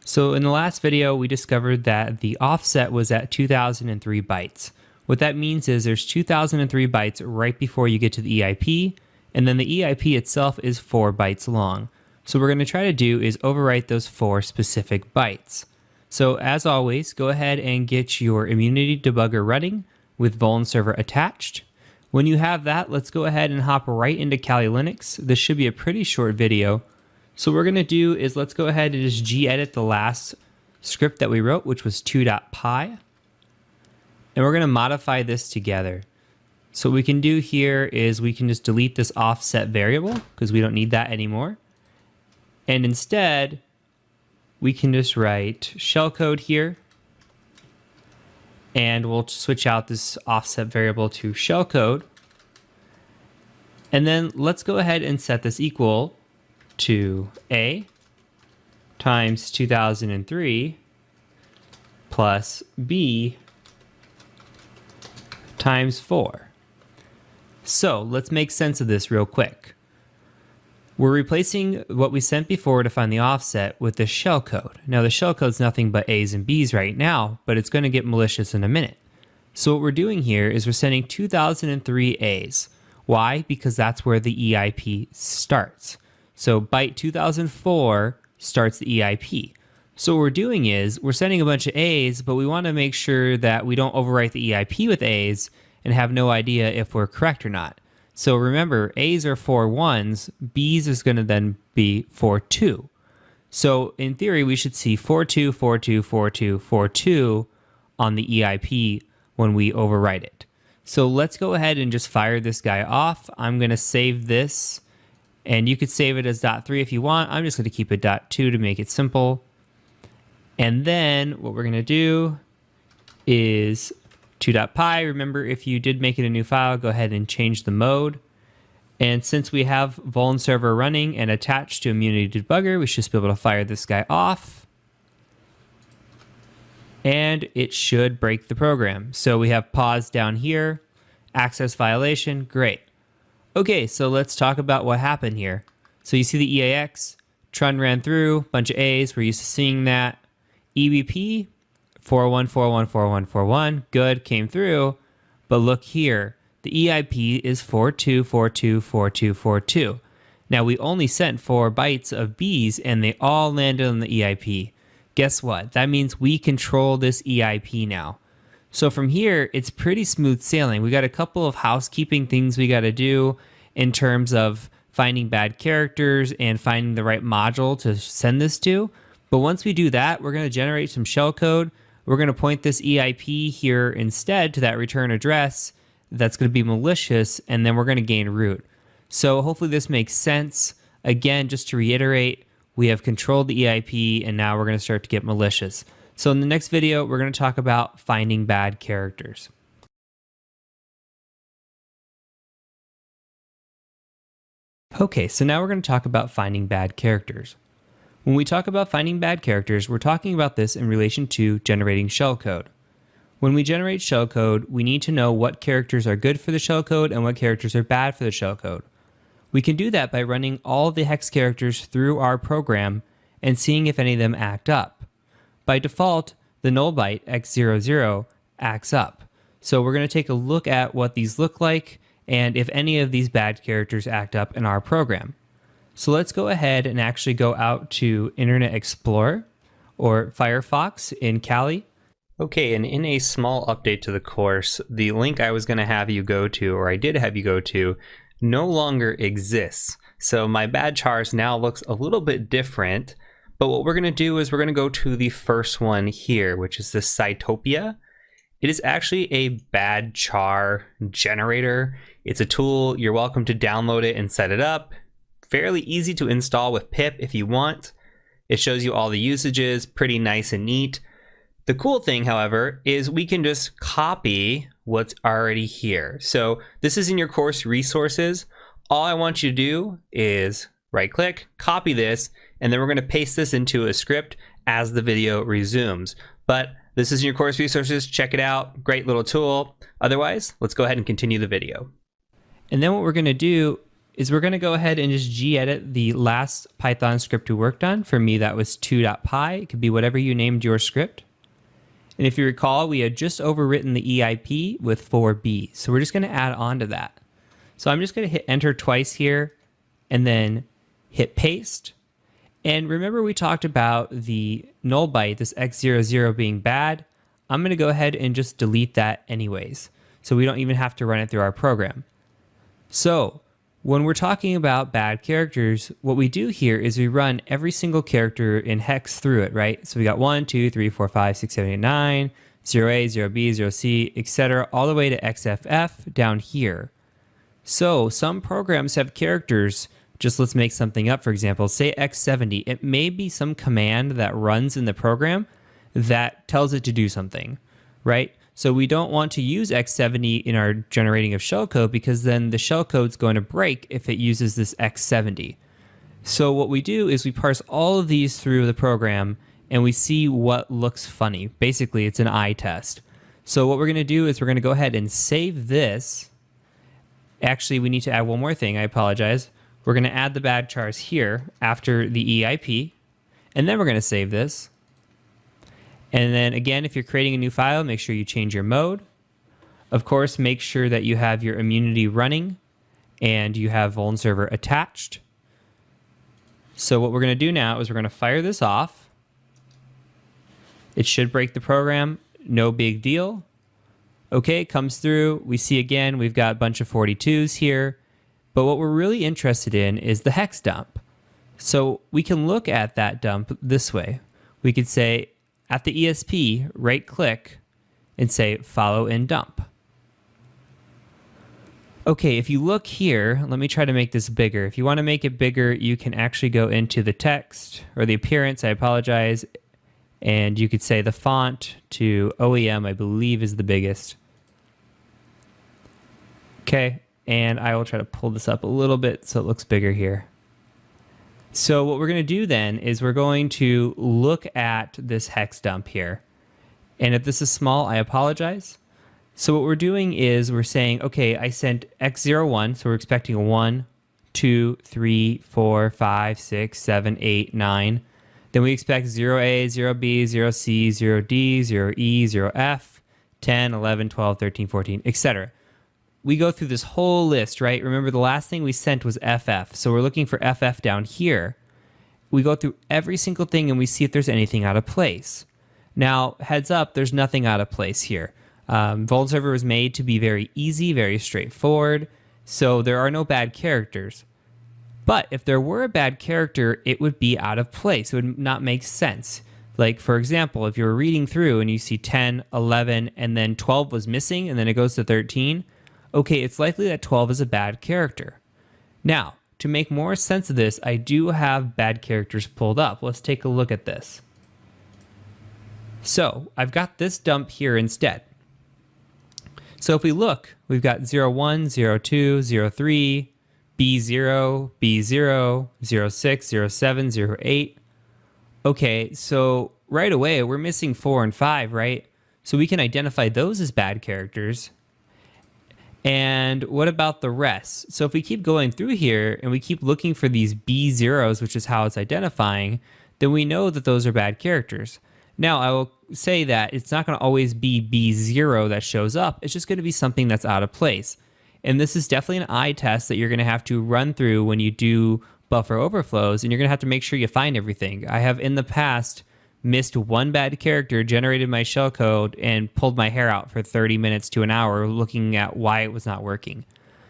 So in the last video, we discovered that the offset was at 2003 bytes. What that means is there's 2003 bytes right before you get to the EIP, and then the EIP itself is 4 bytes long. So what we're going to try to do is overwrite those 4 specific bytes. So as always, go ahead and get your Immunity Debugger running with Vuln Server attached. When you have that, let's go ahead and hop right into Kali Linux. This should be a pretty short video. So what we're going to do is let's go ahead and just gedit the last script that we wrote, which was 2.py. And we're going to modify this together. So what we can do here is we can just delete this offset variable because we don't need that anymore. And instead, we can just write shellcode here. And we'll switch out this offset variable to shellcode. And then let's go ahead and set this equal to A times 2003 plus B times 4. So let's make sense of this real quick. We're replacing what we sent before to find the offset with the shellcode. Now the shellcode's nothing but A's and B's right now, but it's going to get malicious in a minute. So what we're doing here is we're sending 2003 A's. Why? Because that's where the EIP starts. So byte 2004 starts the EIP. So what we're doing is we're sending a bunch of A's, but we want to make sure that we don't overwrite the EIP with A's and have no idea if we're correct or not. So remember, A's are 4 1s, B's is going to then be 4 2. So in theory, we should see 4 2, 4 2, 4 2, 4 2 on the EIP when we overwrite it. So let's go ahead and just fire this guy off. I'm going to save this, and you could save it as .3 if you want. I'm just going to keep it .2 to make it simple. And then what we're going to do is 2.py. Remember, if you did make it a new file, go ahead and change the mode. And since we have Vuln Server running and attached to Immunity Debugger, we should be able to fire this guy off. And it should break the program. So we have pause down here, access violation, great. Okay, so let's talk about what happened here. So you see the EAX, Trun ran through, bunch of A's, we're used to seeing that. EBP, 41414141, good, came through, but look here, the EIP is 42424242. Now we only sent 4 bytes of B's and they all landed on the EIP. Guess what? That means we control this EIP now. So from here, it's pretty smooth sailing. We got a couple of housekeeping things we got to do in terms of finding bad characters and finding the right module to send this to. But once we do that, we're going to generate some shellcode. We're going to point this EIP here instead to that return address that's going to be malicious, and then we're going to gain root. So hopefully this makes sense. Again, just to reiterate, we have controlled the EIP, and now we're going to start to get malicious. So in the next video, we're going to talk about finding bad characters. Okay, so now we're going to talk about finding bad characters. When we talk about finding bad characters, we're talking about this in relation to generating shellcode. When we generate shellcode, we need to know what characters are good for the shellcode and what characters are bad for the shellcode. We can do that by running all the hex characters through our program and seeing if any of them act up. By default, the null byte x00 acts up. So we're going to take a look at what these look like and if any of these bad characters act up in our program. So let's go ahead and actually go out to Internet Explorer or Firefox in Kali. Okay, and in a small update to the course, the link I was going to have you go to, or I did have you go to, no longer exists. So my badge chars now looks a little bit different, But what we're going to do is we're going to go to the first one here, which is the Cytopia. It is actually a bad char generator. It's a tool. You're welcome to download it and set it up. Fairly easy to install with pip if you want. It shows you all the usages, pretty nice and neat. The cool thing, however, is we can just copy what's already here. So this is in your course resources. All I want you to do is right click, copy this, and then we're going to paste this into a script as the video resumes. But this is in your course resources. Check it out. Great little tool. Otherwise, let's go ahead and continue the video. And then what we're going to do is we're going to go ahead and just gedit the last Python script we worked on. For me, that was 2.py. It could be whatever you named your script. And if you recall, we had just overwritten the EIP with 4b. So we're just going to add on to that. So I'm just going to hit enter twice here and then hit paste. And remember we talked about the null byte, this x00 being bad. I'm going to go ahead and just delete that anyways. So we don't even have to run it through our program. So when we're talking about bad characters, what we do here is we run every single character in hex through it, right? So we got 1, 2, 3, 4, 5, 6, 7, 8, 9, 0A, 0B, 0C, etc., all the way to XFF down here. So some programs have characters, just let's make something up, for example, say X70. It may be some command that runs in the program that tells it to do something, right? So we don't want to use X70 in our generating of shellcode because then the shellcode's going to break if it uses this X70. So what we do is we parse all of these through the program and we see what looks funny. Basically, it's an eye test. So what we're going to do is we're going to go ahead and save this. Actually, we need to add one more thing. I apologize. We're going to add the bad chars here after the EIP, and then we're going to save this. And then again, if you're creating a new file, make sure you change your mode. Of course, make sure that you have your immunity running and you have vuln server attached. So what we're going to do now is we're going to fire this off. It should break the program. No big deal. Okay, it comes through. We see again, we've got a bunch of 42s here. But what we're really interested in is the hex dump. So we can look at that dump this way. We could say at the ESP, right click and say follow and dump. Okay, if you look here, let me try to make this bigger. If you want to make it bigger, you can actually go into the text or the appearance, I apologize, and you could say the font to OEM, I believe is the biggest. Okay, and I will try to pull this up a little bit so it looks bigger here. So what we're going to do then is we're going to look at this hex dump here. And if this is small, I apologize. So what we're doing is we're saying, okay, I sent X01, so we're expecting a 1, 2, 3, 4, 5, 6, 7, 8, 9. Then we expect 0A, 0B, 0C, 0D, 0E, 0F, 10, 11, 12, 13, 14, etc. We go through this whole list, right? Remember the last thing we sent was FF. So we're looking for FF down here. We go through every single thing and we see if there's anything out of place. Now, heads up, there's nothing out of place here. Vuln server was made to be very easy, very straightforward. So there are no bad characters. But if there were a bad character, it would be out of place. It would not make sense. Like, for example, if you're reading through and you see 10, 11, and then 12 was missing, and then it goes to 13, okay, it's likely that 12 is a bad character. Now, to make more sense of this, I do have bad characters pulled up. Let's take a look at this. So, I've got this dump here instead. So if we look, we've got 01, 02, 03, B0, B0, 06, 07, 08. Okay, so right away, we're missing 4 and 5, right? So we can identify those as bad characters. And what about the rest? So if we keep going through here and we keep looking for these B0s, which is how it's identifying, then we know that those are bad characters. Now, I will say that it's not going to always be B0 that shows up. It's just going to be something that's out of place. And this is definitely an eye test that you're going to have to run through when you do buffer overflows, and you're going to have to make sure you find everything. I have in the past missed one bad character, generated my shellcode, and pulled my hair out for 30 minutes to an hour looking at why it was not working.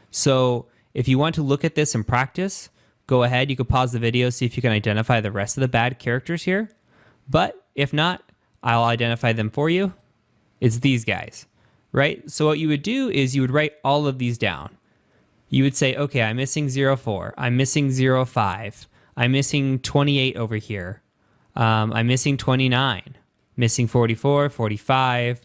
So if you want to look at this in practice, go ahead, you could pause the video, see if you can identify the rest of the bad characters here. But if not, I'll identify them for you. It's these guys, right? So what you would do is you would write all of these down. You would say, okay, I'm missing 04, I'm missing 05, I'm missing 28 over here, I'm missing 29, missing 44, 45,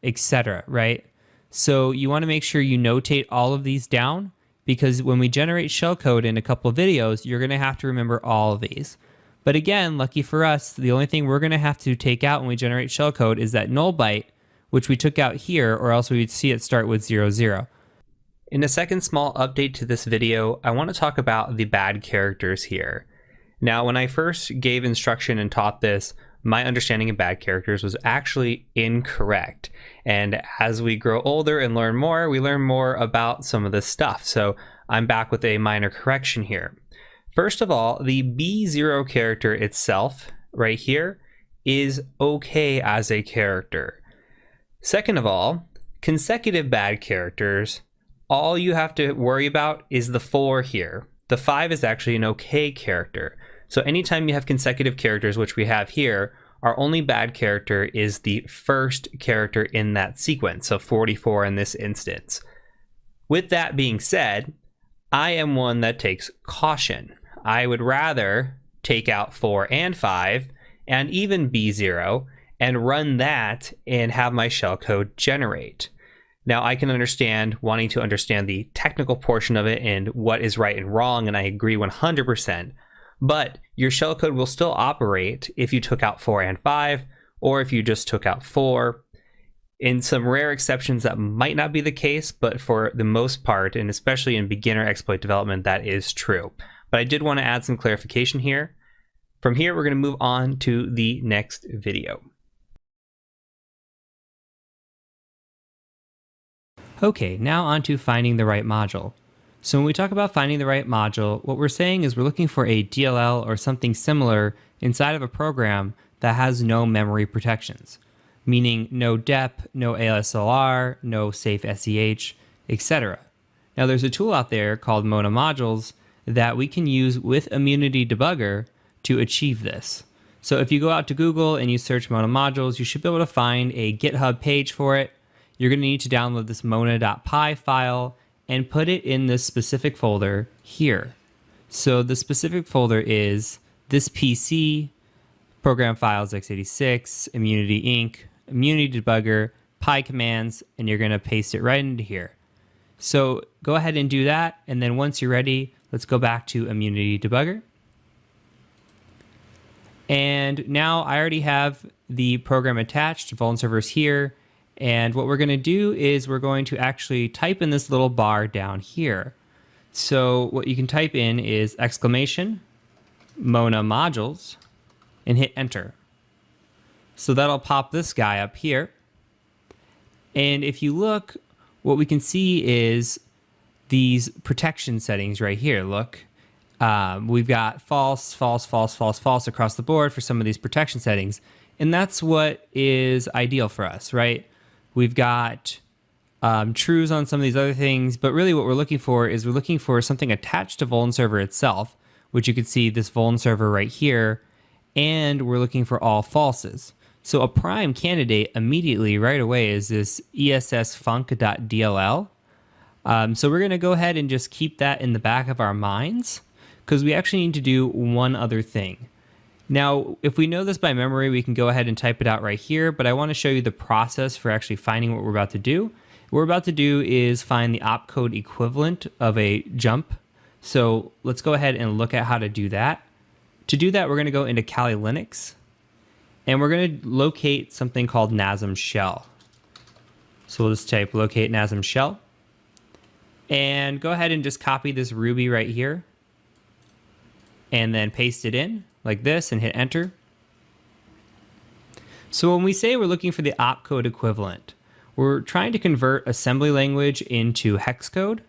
etc., right? So you want to make sure you notate all of these down, because when we generate shellcode in a couple of videos, you're going to have to remember all of these. But again, lucky for us, the only thing we're going to have to take out when we generate shellcode is that null byte, which we took out here, or else we would see it start with 00. In a second small update to this video, I want to talk about the bad characters here. Now, when I first gave instruction and taught this, my understanding of bad characters was actually incorrect. And as we grow older and learn more, we learn more about some of this stuff. So I'm back with a minor correction here. First of all, the B0 character itself, right here, is okay as a character. Second of all, consecutive bad characters, all you have to worry about is the 4 here. The 5 is actually an okay character. So anytime you have consecutive characters, which we have here, our only bad character is the first character in that sequence, so 44 in this instance. With that being said, I am one that takes caution. I would rather take out 4 and 5 and even B0 and run that and have my shellcode generate. Now, I can understand wanting to understand the technical portion of it and what is right and wrong, and I agree 100%. But your shellcode will still operate if you took out 4 and 5, or if you just took out 4. In some rare exceptions, that might not be the case, but for the most part, and especially in beginner exploit development, that is true. But I did want to add some clarification here. From here, we're going to move on to the next video. Okay, now on to finding the right module. So when we talk about finding the right module, what we're saying is we're looking for a DLL or something similar inside of a program that has no memory protections, meaning no dep, no ASLR, no safe SEH, etc. Now there's a tool out there called Mona Modules that we can use with Immunity Debugger to achieve this. So if you go out to Google and you search Mona Modules, you should be able to find a GitHub page for it. You're going to need to download this mona.py file and put it in this specific folder here. So the specific folder is this PC, program files x86, Immunity Inc., Immunity Debugger, py commands, and you're going to paste it right into here. So go ahead and do that, and then once you're ready, let's go back to Immunity Debugger. And now I already have the program attached, Vuln server's here. And what we're going to do is we're going to actually type in this little bar down here. So what you can type in is exclamation Mona Modules and hit enter. So that'll pop this guy up here. And if you look, what we can see is these protection settings right here. Look, we've got false, false, false, false, false across the board for some of these protection settings. And that's what is ideal for us, right? We've got trues on some of these other things, but really what we're looking for is we're looking for something attached to Vuln server itself, which you can see this Vuln server right here, and we're looking for all falses. So a prime candidate immediately right away is this essfunc.dll. So we're going to go ahead and just keep that in the back of our minds, because we actually need to do one other thing. Now, if we know this by memory, we can go ahead and type it out right here, but I want to show you the process for actually finding what we're about to do. What we're about to do is find the opcode equivalent of a jump. So let's go ahead and look at how to do that. To do that, we're going to go into Kali Linux, and we're going to locate something called NASM shell. So we'll just type locate NASM shell, and go ahead and just copy this Ruby right here, and then paste it in like this and hit enter. So when we say we're looking for the opcode equivalent, we're trying to convert assembly language into hex code.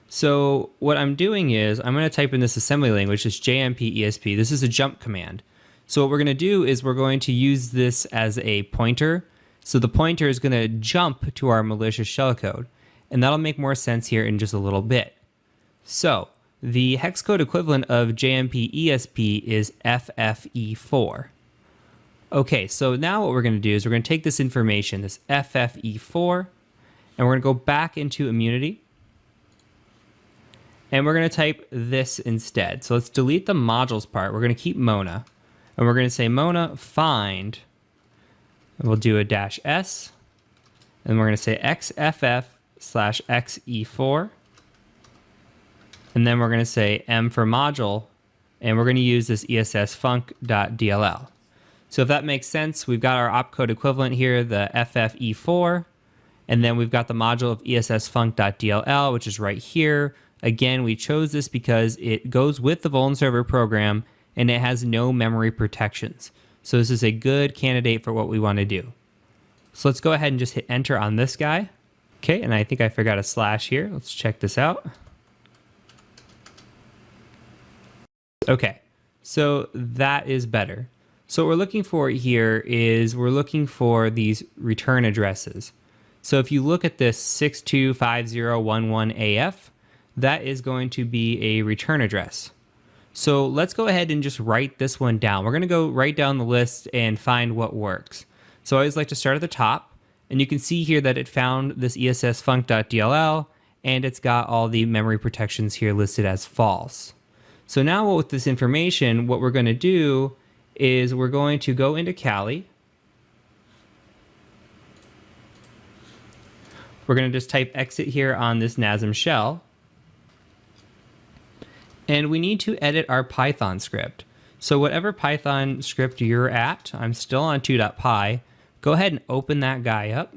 So what I'm doing is I'm going to type in this assembly language, this JMP ESP. This is a jump command. So what we're going to do is we're going to use this as a pointer. So the pointer is going to jump to our malicious shellcode, and that'll make more sense here in just a little bit. So the hex code equivalent of JMP ESP is FFE4. Okay, so now what we're going to do is we're going to take this information, this FFE4, and we're going to go back into immunity. And we're going to type this instead. So let's delete the modules part. We're going to keep Mona. And we're going to say Mona find, and we'll do a -s, and we're going to say XFF/XE4. And then we're going to say M for module, and we're going to use this ESSfunc.dll. So if that makes sense, we've got our opcode equivalent here, the FFE4, and then we've got the module of ESSfunc.dll, which is right here. Again, we chose this because it goes with the Vuln server program, and it has no memory protections. So this is a good candidate for what we want to do. So let's go ahead and just hit enter on this guy. Okay, and I think I forgot a slash here. Let's check this out. Okay, so that is better. So what we're looking for here is we're looking for these return addresses. So if you look at this 625011AF, that is going to be a return address. So let's go ahead and just write this one down. We're going to go right down the list and find what works. So I always like to start at the top, and you can see here that it found this ESSfunc.dll, and it's got all the memory protections here listed as false. So now with this information, what we're going to do is we're going to go into Kali. We're going to just type exit here on this NASM shell. And we need to edit our Python script. So whatever Python script you're at, I'm still on 2.py, go ahead and open that guy up.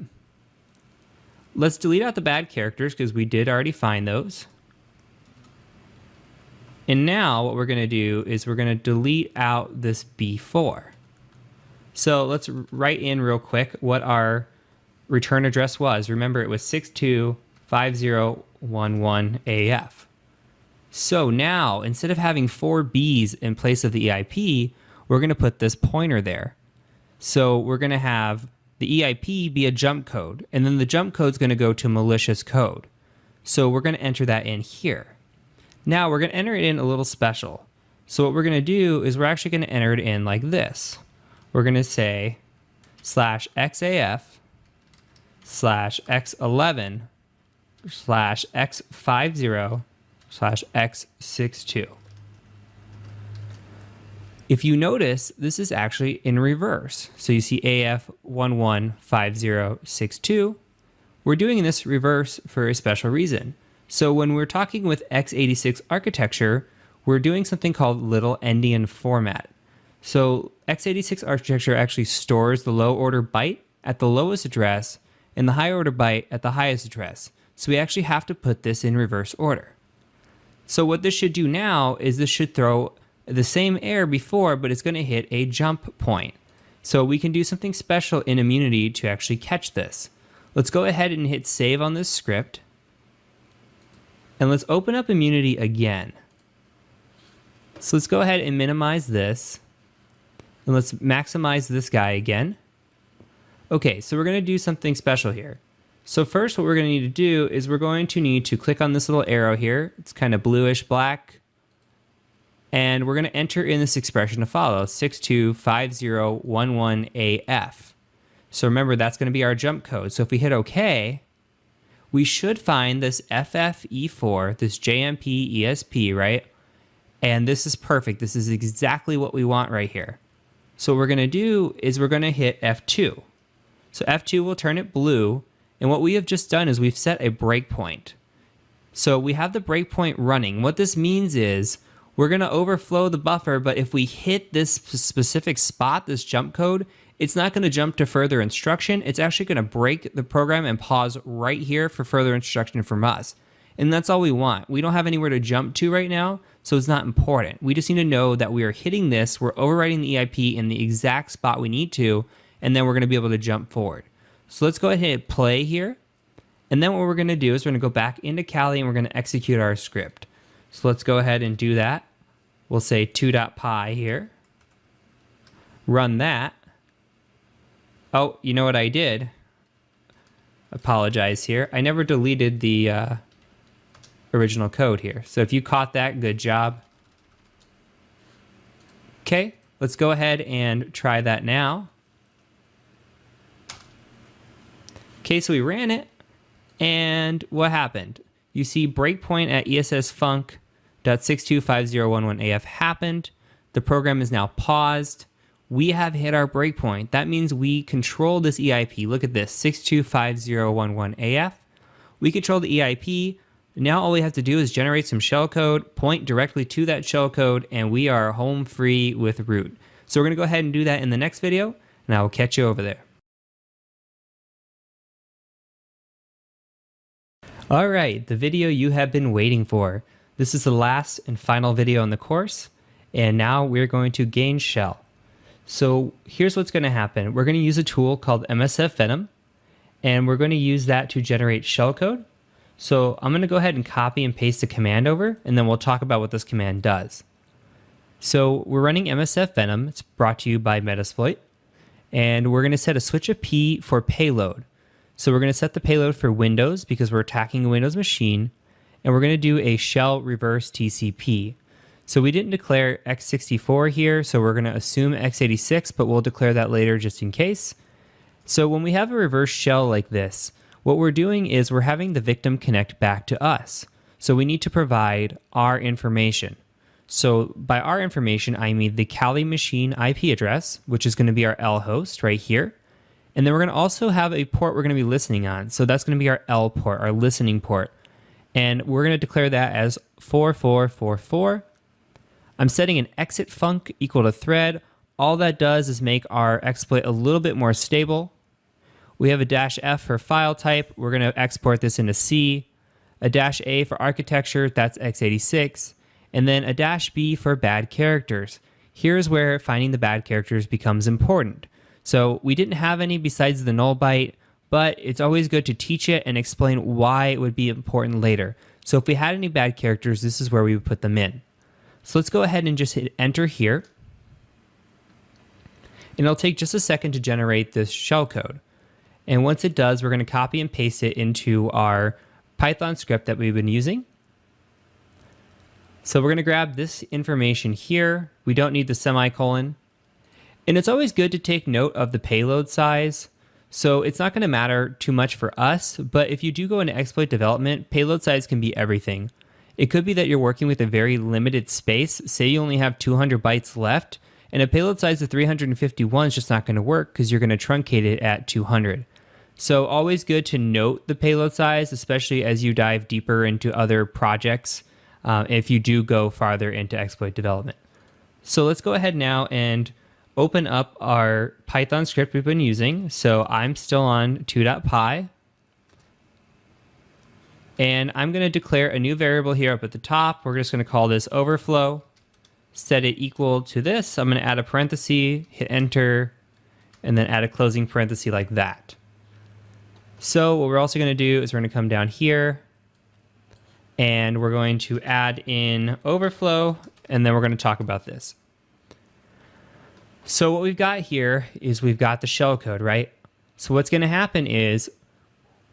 Let's delete out the bad characters because we did already find those. And now what we're going to do is we're going to delete out this B4. So let's write in real quick what our return address was. Remember, it was 625011AF. So now, instead of having 4 B's in place of the EIP, we're going to put this pointer there. So we're going to have the EIP be a jump code, and then the jump code is going to go to malicious code. So we're going to enter that in here. Now we're going to enter it in a little special. So what we're going to do is we're actually going to enter it in like this. We're going to say /XAF/X11/X50/X62. If you notice, this is actually in reverse. So you see AF115062. We're doing this reverse for a special reason. So when we're talking with x86 architecture, we're doing something called little endian format. So x86 architecture actually stores the low order byte at the lowest address and the high order byte at the highest address. So we actually have to put this in reverse order. So what this should do now is this should throw the same error before, but it's going to hit a jump point. So we can do something special in immunity to actually catch this. Let's go ahead and hit save on this script. And let's open up immunity again. So let's go ahead and minimize this. And let's maximize this guy again. Okay, so we're going to do something special here. So first what we're going to need to do is we're going to need to click on this little arrow here. It's kind of bluish black. And we're going to enter in this expression to follow, 625011AF. So remember, that's going to be our jump code. So if we hit OK, we should find this FFE4, this JMP ESP, right? And this is perfect. This is exactly what we want right here. So what we're going to do is we're going to hit F2. So F2 will turn it blue. And what we have just done is we've set a breakpoint. So we have the breakpoint running. What this means is we're going to overflow the buffer, but if we hit this specific spot, this jump code, it's not going to jump to further instruction. It's actually going to break the program and pause right here for further instruction from us. And that's all we want. We don't have anywhere to jump to right now, so it's not important. We just need to know that we are hitting this, we're overwriting the EIP in the exact spot we need to, and then we're going to be able to jump forward. So let's go ahead and hit play here. And then what we're going to do is we're going to go back into Kali and we're going to execute our script. So let's go ahead and do that. We'll say 2.py here. Run that. Oh, you know what I did? Apologize here. I never deleted the original code here. So if you caught that, good job. Okay, let's go ahead and try that now. Okay, so we ran it, and what happened? You see breakpoint at ESSFunc.625011AF happened. The program is now paused. We have hit our breakpoint. That means we control this EIP. Look at this, 625011AF. We control the EIP. Now all we have to do is generate some shellcode, point directly to that shellcode, and we are home free with root. So we're gonna go ahead and do that in the next video, and I will catch you over there. All right, the video you have been waiting for. This is the last and final video in the course, and now we're going to gain shell. So here's what's gonna happen. We're gonna use a tool called MSF Venom, and we're gonna use that to generate shellcode. So I'm gonna go ahead and copy and paste the command over, and then we'll talk about what this command does. So we're running MSF Venom. It's brought to you by Metasploit, and we're gonna set a switch of P for payload. So we're going to set the payload for Windows because we're attacking a Windows machine, and we're going to do a shell reverse TCP. So we didn't declare x64 here, so we're going to assume x86, but we'll declare that later just in case. So when we have a reverse shell like this, what we're doing is we're having the victim connect back to us. So we need to provide our information. So by our information, I mean the Kali machine IP address, which is going to be our L host right here. And then we're going to also have a port we're going to be listening on. So that's going to be our L port, our listening port. And we're going to declare that as 4444. I'm setting an exit func equal to thread. All that does is make our exploit a little bit more stable. We have a -F for file type. We're going to export this into C. A -A for architecture, that's x86. And then a -B for bad characters. Here's where finding the bad characters becomes important. So we didn't have any besides the null byte, but it's always good to teach it and explain why it would be important later. So if we had any bad characters, this is where we would put them in. So let's go ahead and just hit enter here. And it'll take just a second to generate this shellcode. And once it does, we're going to copy and paste it into our Python script that we've been using. So we're going to grab this information here. We don't need the semicolon. And it's always good to take note of the payload size. So it's not going to matter too much for us, but if you do go into exploit development, payload size can be everything. It could be that you're working with a very limited space. Say you only have 200 bytes left, and a payload size of 351 is just not going to work because you're going to truncate it at 200. So always good to note the payload size, especially as you dive deeper into other projects, if you do go farther into exploit development. So let's go ahead now and open up our Python script we've been using. So I'm still on 2.py. And I'm going to declare a new variable here up at the top. We're just going to call this overflow. Set it equal to this. I'm going to add a parenthesis, hit enter, and then add a closing parenthesis like that. So what we're also going to do is we're going to come down here, and we're going to add in overflow, and then we're going to talk about this. So what we've got here is we've got the shellcode, right? So what's going to happen is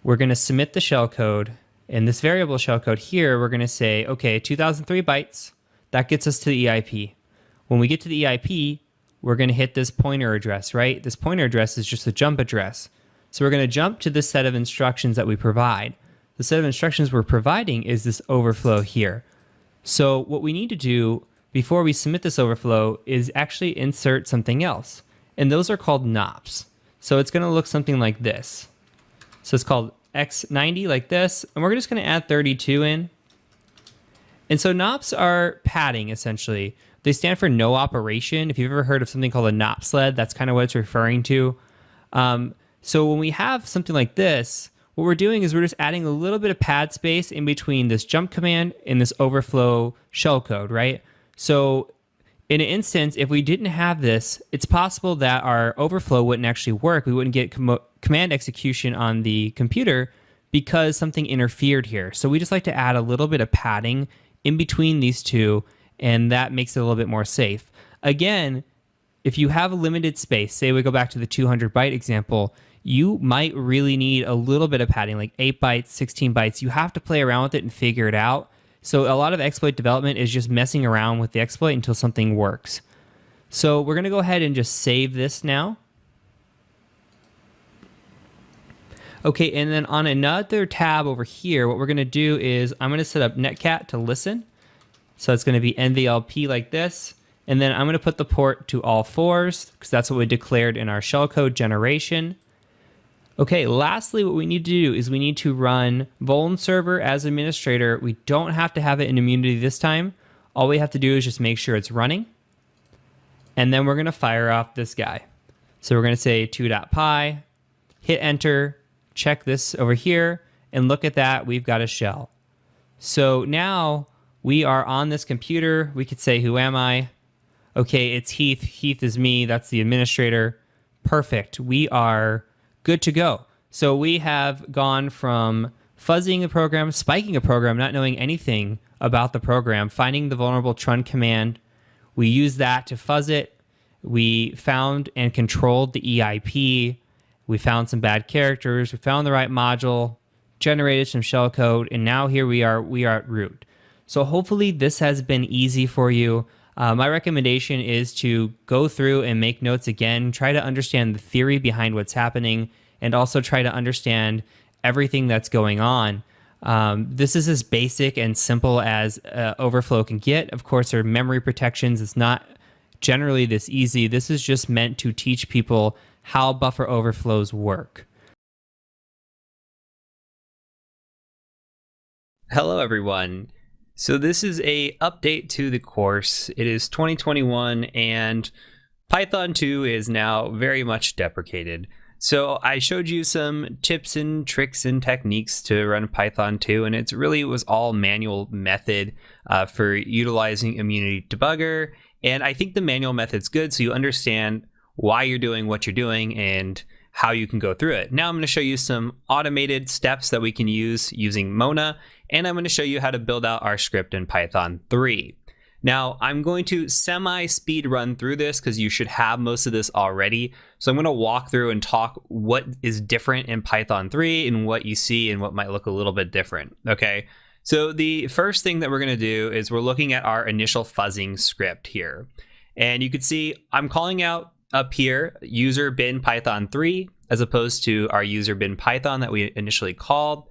we're going to submit the shellcode, and this variable shellcode here, we're going to say, okay, 2003 bytes, that gets us to the EIP. When we get to the EIP, we're going to hit this pointer address, right? This pointer address is just a jump address. So we're going to jump to this set of instructions that we provide. The set of instructions we're providing is this overflow here. So what we need to do before we submit this overflow is actually insert something else. And those are called NOPs. So it's going to look something like this. So it's called X90 like this. And we're just going to add 32 in. And so NOPs are padding, essentially. They stand for no operation. If you've ever heard of something called a NOP sled, that's kind of what it's referring to. So when we have something like this, what we're doing is we're just adding a little bit of pad space in between this jump command and this overflow shellcode, right? So in an instance, if we didn't have this, it's possible that our overflow wouldn't actually work. We wouldn't get command execution on the computer because something interfered here. So we just like to add a little bit of padding in between these two, and that makes it a little bit more safe. Again, if you have a limited space, say we go back to the 200 byte example, you might really need a little bit of padding, like 8 bytes, 16 bytes. You have to play around with it and figure it out. So a lot of exploit development is just messing around with the exploit until something works. So we're going to go ahead and just save this now. Okay, and then on another tab over here, what we're going to do is I'm going to set up netcat to listen. So it's going to be NVLP like this. And then I'm going to put the port to all fours because that's what we declared in our shellcode generation. Okay, lastly, what we need to do is we need to run Vuln server as administrator. We don't have to have it in immunity this time. All we have to do is just make sure it's running. And then we're going to fire off this guy. So we're going to say 2.py, hit enter, check this over here, and look at that, we've got a shell. So now we are on this computer. We could say, who am I? Okay, it's Heath. Heath is me. That's the administrator. Perfect. We are good to go. So we have gone from fuzzying a program, spiking a program, not knowing anything about the program, finding the vulnerable trun command. We used that to fuzz it. We found and controlled the EIP. We found some bad characters. We found the right module, generated some shellcode, and now here we are at root. So hopefully this has been easy for you. My recommendation is to go through and make notes again, try to understand the theory behind what's happening, and also try to understand everything that's going on. This is as basic and simple as overflow can get. Of course, there are memory protections. It's not generally this easy. This is just meant to teach people how buffer overflows work. Hello, everyone. So this is a update to the course. It is 2021 and Python 2 is now very much deprecated. So I showed you some tips and tricks and techniques to run Python 2, and it really was all manual method for utilizing Immunity Debugger. And I think the manual method's good so you understand why you're doing what you're doing and how you can go through it. Now I'm going to show you some automated steps that we can use using Mona, and I'm going to show you how to build out our script in Python 3. Now I'm going to semi-speed run through this because you should have most of this already. So I'm going to walk through and talk what is different in Python 3 and what you see and what might look a little bit different. Okay, so the first thing that we're going to do is we're looking at our initial fuzzing script here. And you can see I'm calling out up here user bin python 3 as opposed to our user bin python that we initially called.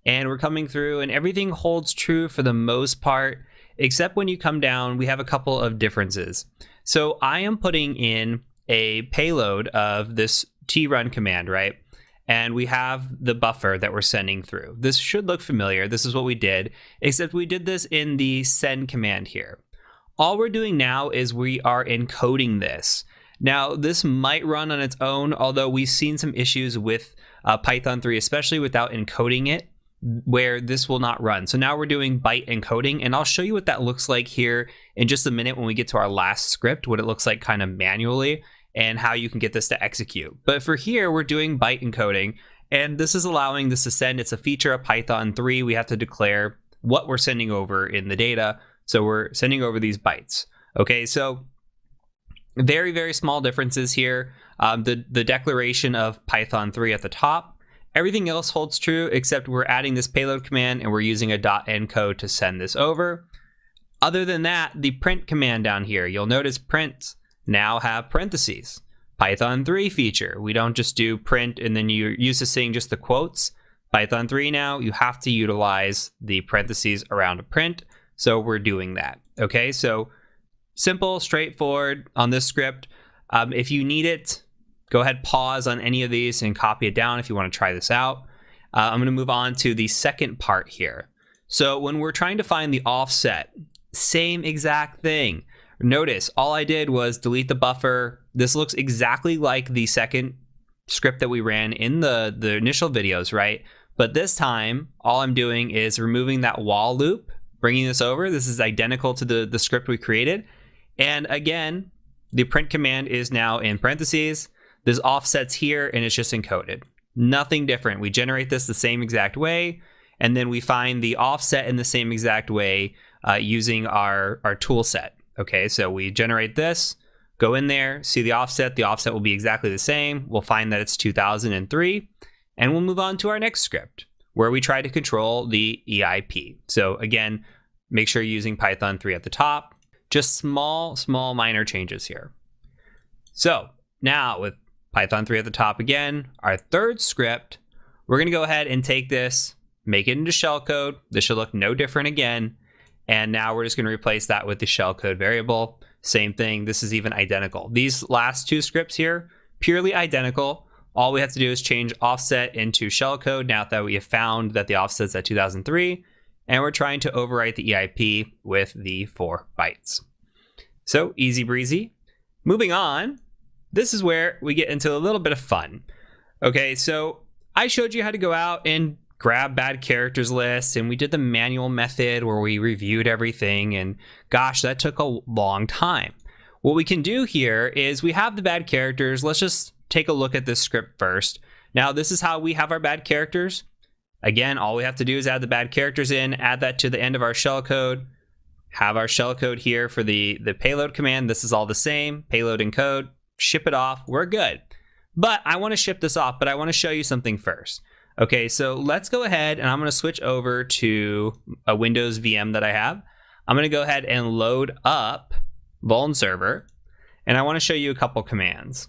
And we're coming through and everything holds true for the most part, except when you come down, we have a couple of differences. So I am putting in a payload of this trun command, right? And we have the buffer that we're sending through. This should look familiar. This is what we did, except we did this in the send command here. All we're doing now is we are encoding this. Now, this might run on its own, although we've seen some issues with Python 3, especially without encoding it, where this will not run. So now we're doing byte encoding, and I'll show you what that looks like here in just a minute when we get to our last script, what it looks like kind of manually, and how you can get this to execute. But for here, we're doing byte encoding, and this is allowing this to send. It's a feature of Python 3. We have to declare what we're sending over in the data. So we're sending over these bytes. Okay, so very, very small differences here. The declaration of Python 3 at the top. Everything else holds true, except we're adding this payload command and we're using a .encode to send this over. Other than that, the print command down here, you'll notice prints now have parentheses. Python 3 feature. We don't just do print and then you're used to seeing just the quotes. Python 3 now, you have to utilize the parentheses around a print. So we're doing that. Okay, so simple, straightforward on this script. If you need it, go ahead, pause on any of these and copy it down if you want to try this out. I'm going to move on to the second part here. So when we're trying to find the offset, same exact thing. Notice all I did was delete the buffer. This looks exactly like the second script that we ran in the initial videos, right? But this time, all I'm doing is removing that while loop, bringing this over. This is identical to the script we created. And again, the print command is now in parentheses. There's offsets here and it's just encoded. Nothing different. We generate this the same exact way. And then we find the offset in the same exact way using our tool set. Okay, so we generate this, go in there, see the offset. The offset will be exactly the same. We'll find that it's 2003. And we'll move on to our next script where we try to control the EIP. So again, Make sure you're using Python 3 at the top. Just small minor changes here. So now with Python 3 at the top again, our third script, we're going to go ahead and take this, make it into shellcode. This should look no different again. And now we're just going to replace that with the shellcode variable. Same thing. This is even identical. These last two scripts here, purely identical. All we have to do is change offset into shellcode now that we have found that the offset's at 2003. And we're trying to overwrite the EIP with the 4 bytes. So easy breezy. Moving on, this is where we get into a little bit of fun. Okay, so I showed you how to go out and grab bad characters lists, and we did the manual method where we reviewed everything, and gosh, that took a long time. What we can do here is we have the bad characters. Let's just take a look at this script first. Now, this is how we have our bad characters. Again, all we have to do is add the bad characters in, add that to the end of our shellcode, have our shellcode here for the payload command. This is all the same, payload encode, ship it off, we're good. But I want to ship this off, but I want to show you something first. Okay, so let's go ahead and I'm going to switch over to a Windows VM that I have. I'm going to go ahead and load up Vuln Server, and I want to show you a couple commands.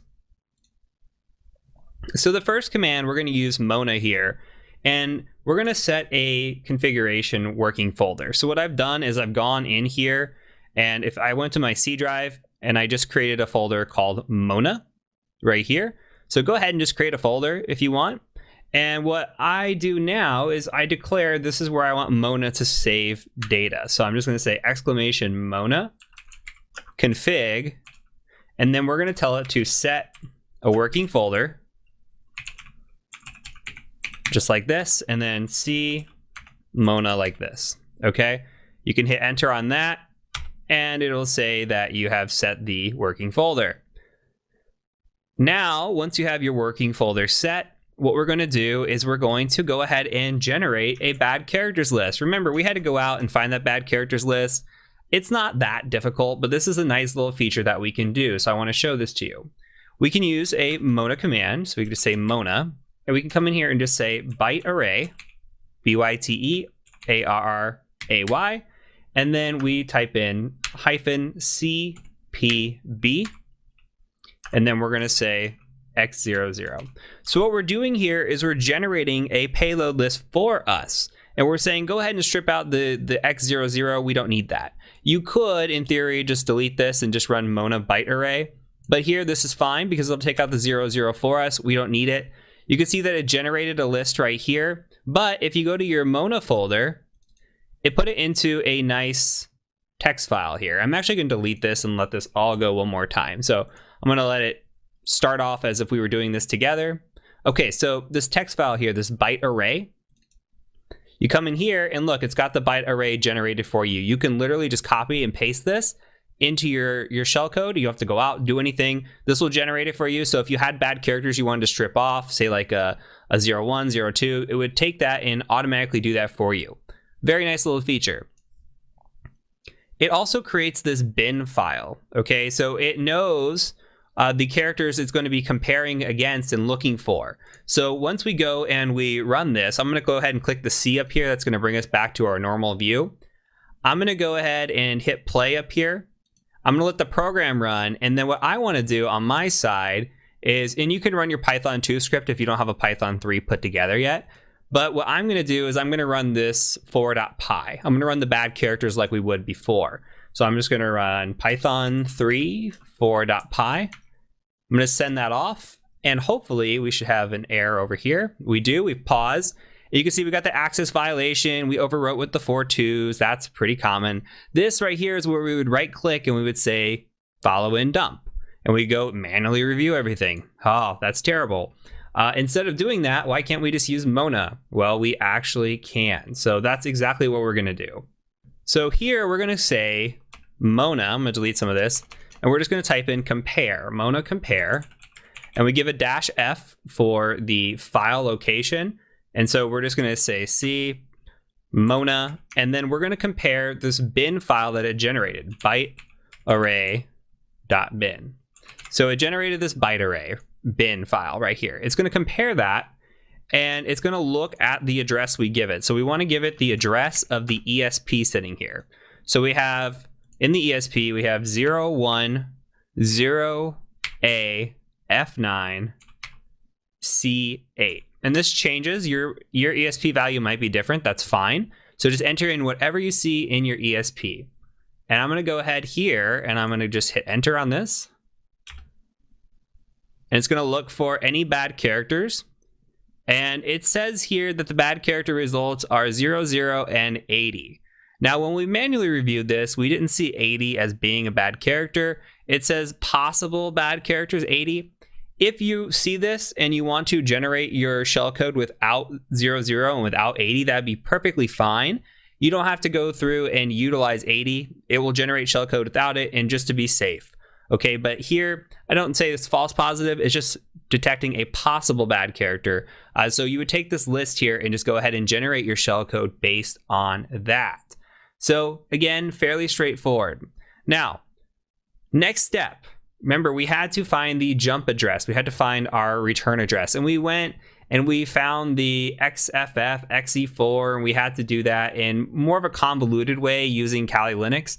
So the first command, we're going to use Mona here, and we're going to set a configuration working folder. So what I've done is I've gone in here, and if I went to my C drive and I just created a folder called Mona right here. So go ahead and just create a folder if you want. And what I do now is I declare this is where I want Mona to save data. So I'm just going to say exclamation Mona config, and then we're going to tell it to set a working folder just like this, and then C Mona like this. Okay, you can hit enter on that, and it'll say that you have set the working folder. Now, once you have your working folder set, what we're going to do is we're going to go ahead and generate a bad characters list. Remember, we had to go out and find that bad characters list. It's not that difficult, but this is a nice little feature that we can do. So I want to show this to you. We can use a Mona command. So we can just say Mona, and we can come in here and just say byte array, bytearray, and then we type in -cpb, and then we're going to say x00. So what we're doing here is we're generating a payload list for us, and we're saying go ahead and strip out the x00. We don't need that. You could, in theory, just delete this and just run Mona byte array, but here this is fine because it'll take out the 00 for us. We don't need it. You can see that it generated a list right here, but if you go to your Mona folder, it put it into a nice text file here. I'm actually going to delete this and let this all go one more time. So I'm going to let it start off as if we were doing this together. Okay, so this text file here, this byte array, you come in here and look, it's got the byte array generated for you. You can literally just copy and paste this into your shellcode. You don't have to go out and do anything. This will generate it for you. So if you had bad characters you wanted to strip off, say like a 01, 02, it would take that and automatically do that for you. Very nice little feature. It also creates this bin file. Okay, so it knows the characters it's going to be comparing against and looking for. So once we go and we run this, I'm going to go ahead and click the C up here. That's going to bring us back to our normal view. I'm going to go ahead and hit play up here. I'm going to let the program run, and then what I want to do on my side is, and you can run your Python 2 script if you don't have a Python 3 put together yet, but what I'm going to do is I'm going to run this for.py. I'm going to run the bad characters like we would before. So I'm just going to run Python 3 for.py. I'm going to send that off, and hopefully we should have an error over here. We do. We've paused. You can see we got the access violation. We overwrote with the 4.2s. That's pretty common. This right here is where we would right click and we would say follow and dump, and we go manually review everything. Oh, that's terrible. Instead of doing that, why can't we just use Mona? Well, we actually can. So that's exactly what we're going to do. So here we're going to say Mona. I'm going to delete some of this, and we're just going to type in compare, Mona compare, and we give a -f for the file location. And so we're just going to say C Mona, and then we're going to compare this bin file that it generated, byte array.bin. So it generated this byte array bin file right here. It's going to compare that, and it's going to look at the address we give it. So we want to give it the address of the ESP sitting here. So we have, in the ESP, we have 010A F9 C8. And this changes. Your ESP value might be different. That's fine. So just enter in whatever you see in your ESP. And I'm going to go ahead here and I'm going to just hit enter on this. And it's going to look for any bad characters. And it says here that the bad character results are 00 and 80. Now, when we manually reviewed this, we didn't see 80 as being a bad character. It says possible bad characters 80. If you see this and you want to generate your shellcode without 00 and without 80, that'd be perfectly fine. You don't have to go through and utilize 80. It will generate shellcode without it, and just to be safe. Okay, but here, I don't say it's false positive. It's just detecting a possible bad character. So you would take this list here and just go ahead and generate your shellcode based on that. So again, fairly straightforward. Now, next step. Remember, we had to find the jump address. We had to find our return address. And we went and we found the XFF, XE4, and we had to do that in more of a convoluted way using Kali Linux.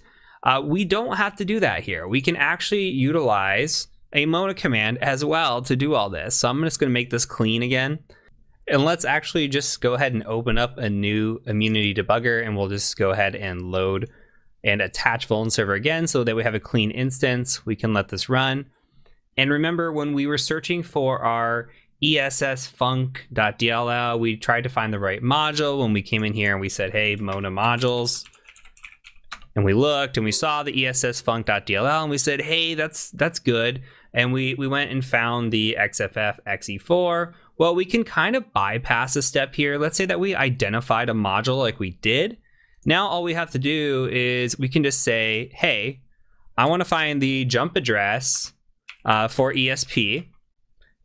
We don't have to do that here. We can actually utilize a Mona command as well to do all this. So I'm just going to make this clean again. And let's actually just go ahead and open up a new immunity debugger, and we'll just go ahead and load and attach Vuln server again so that we have a clean instance. We can let this run. And remember, when we were searching for our essfunc.dll, we tried to find the right module. When we came in here and we said, hey, Mona modules, and we looked and we saw the essfunc.dll and we said, hey, that's good. And we went and found the XFF XE4. Well, we can kind of bypass a step here. Let's say that we identified a module like we did. Now all we have to do is we can just say, hey, I want to find the jump address for ESP.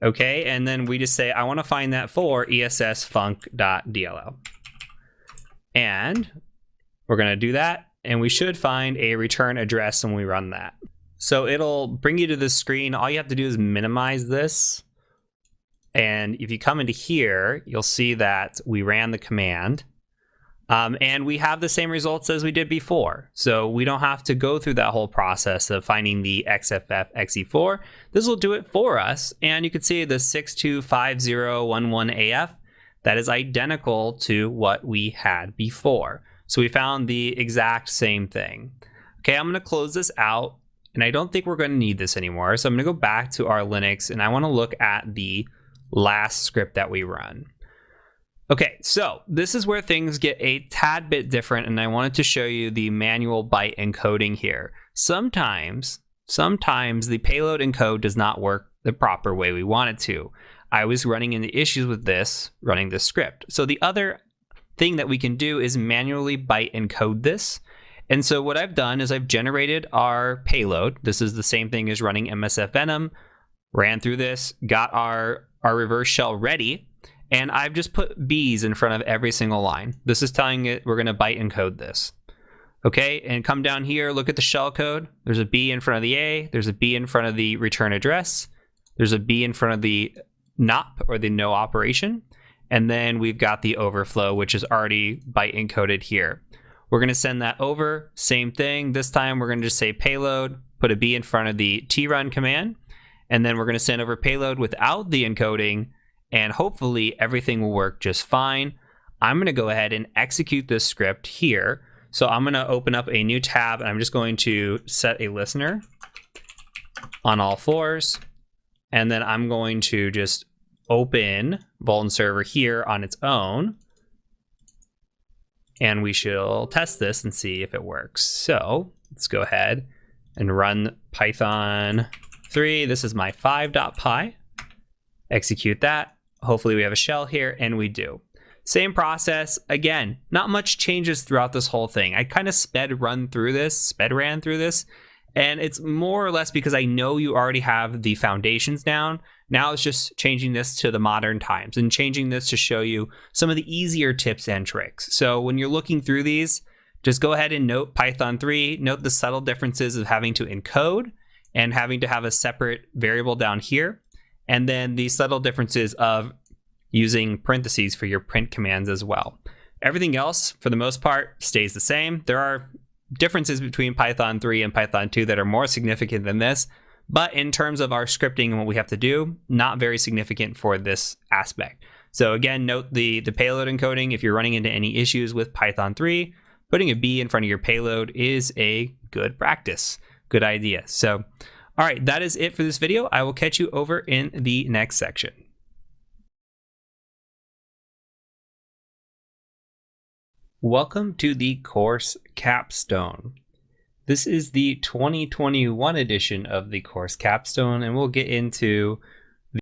Okay, and then we just say, I want to find that for essfunc.dll. And we're going to do that. And we should find a return address when we run that. So it'll bring you to the screen. All you have to do is minimize this. And if you come into here, you'll see that we ran the command. And we have the same results as we did before. So we don't have to go through that whole process of finding the XFF XE4. This will do it for us. And you can see the 625011AF. That is identical to what we had before. So we found the exact same thing. Okay, I'm going to close this out. And I don't think we're going to need this anymore. So I'm going to go back to our Linux and I want to look at the last script that we run. Okay, so this is where things get a tad bit different, and I wanted to show you the manual byte encoding here. Sometimes the payload encode does not work the proper way we want it to. I was running into issues with this, running this script. So the other thing that we can do is manually byte encode this. And so what I've done is I've generated our payload. This is the same thing as running MSF Venom, ran through this, got our reverse shell ready, and I've just put B's in front of every single line. This is telling it we're going to byte encode this. Okay, and come down here, look at the shell code. There's a B in front of the A, there's a B in front of the return address, there's a B in front of the NOP, or the no operation, and then we've got the overflow, which is already byte encoded here. We're going to send that over, same thing. This time we're going to just say payload, put a B in front of the trun command, and then we're going to send over payload without the encoding, and hopefully everything will work just fine. I'm going to go ahead and execute this script here. So I'm going to open up a new tab, and I'm just going to set a listener on all fours, and then I'm going to just open Vuln server here on its own, and we shall test this and see if it works. So let's go ahead and run Python 3. This is my 5.py. Execute that. Hopefully we have a shell here, and we do. Same process. Again, not much changes throughout this whole thing. I kind of sped ran through this, and it's more or less because I know you already have the foundations down. Now it's just changing this to the modern times and changing this to show you some of the easier tips and tricks. So when you're looking through these, just go ahead and note Python 3, note the subtle differences of having to encode and having to have a separate variable down here, and then the subtle differences of using parentheses for your print commands as well. Everything else, for the most part, stays the same. There are differences between Python 3 and Python 2 that are more significant than this, but in terms of our scripting and what we have to do, not very significant for this aspect. So again, note the payload encoding. If you're running into any issues with Python 3, putting a B in front of your payload is a good practice, good idea. So, all right, that is it for this video. I will catch you over in the next section. Welcome to the course capstone. This is the 2021 edition of the course capstone, and we'll get into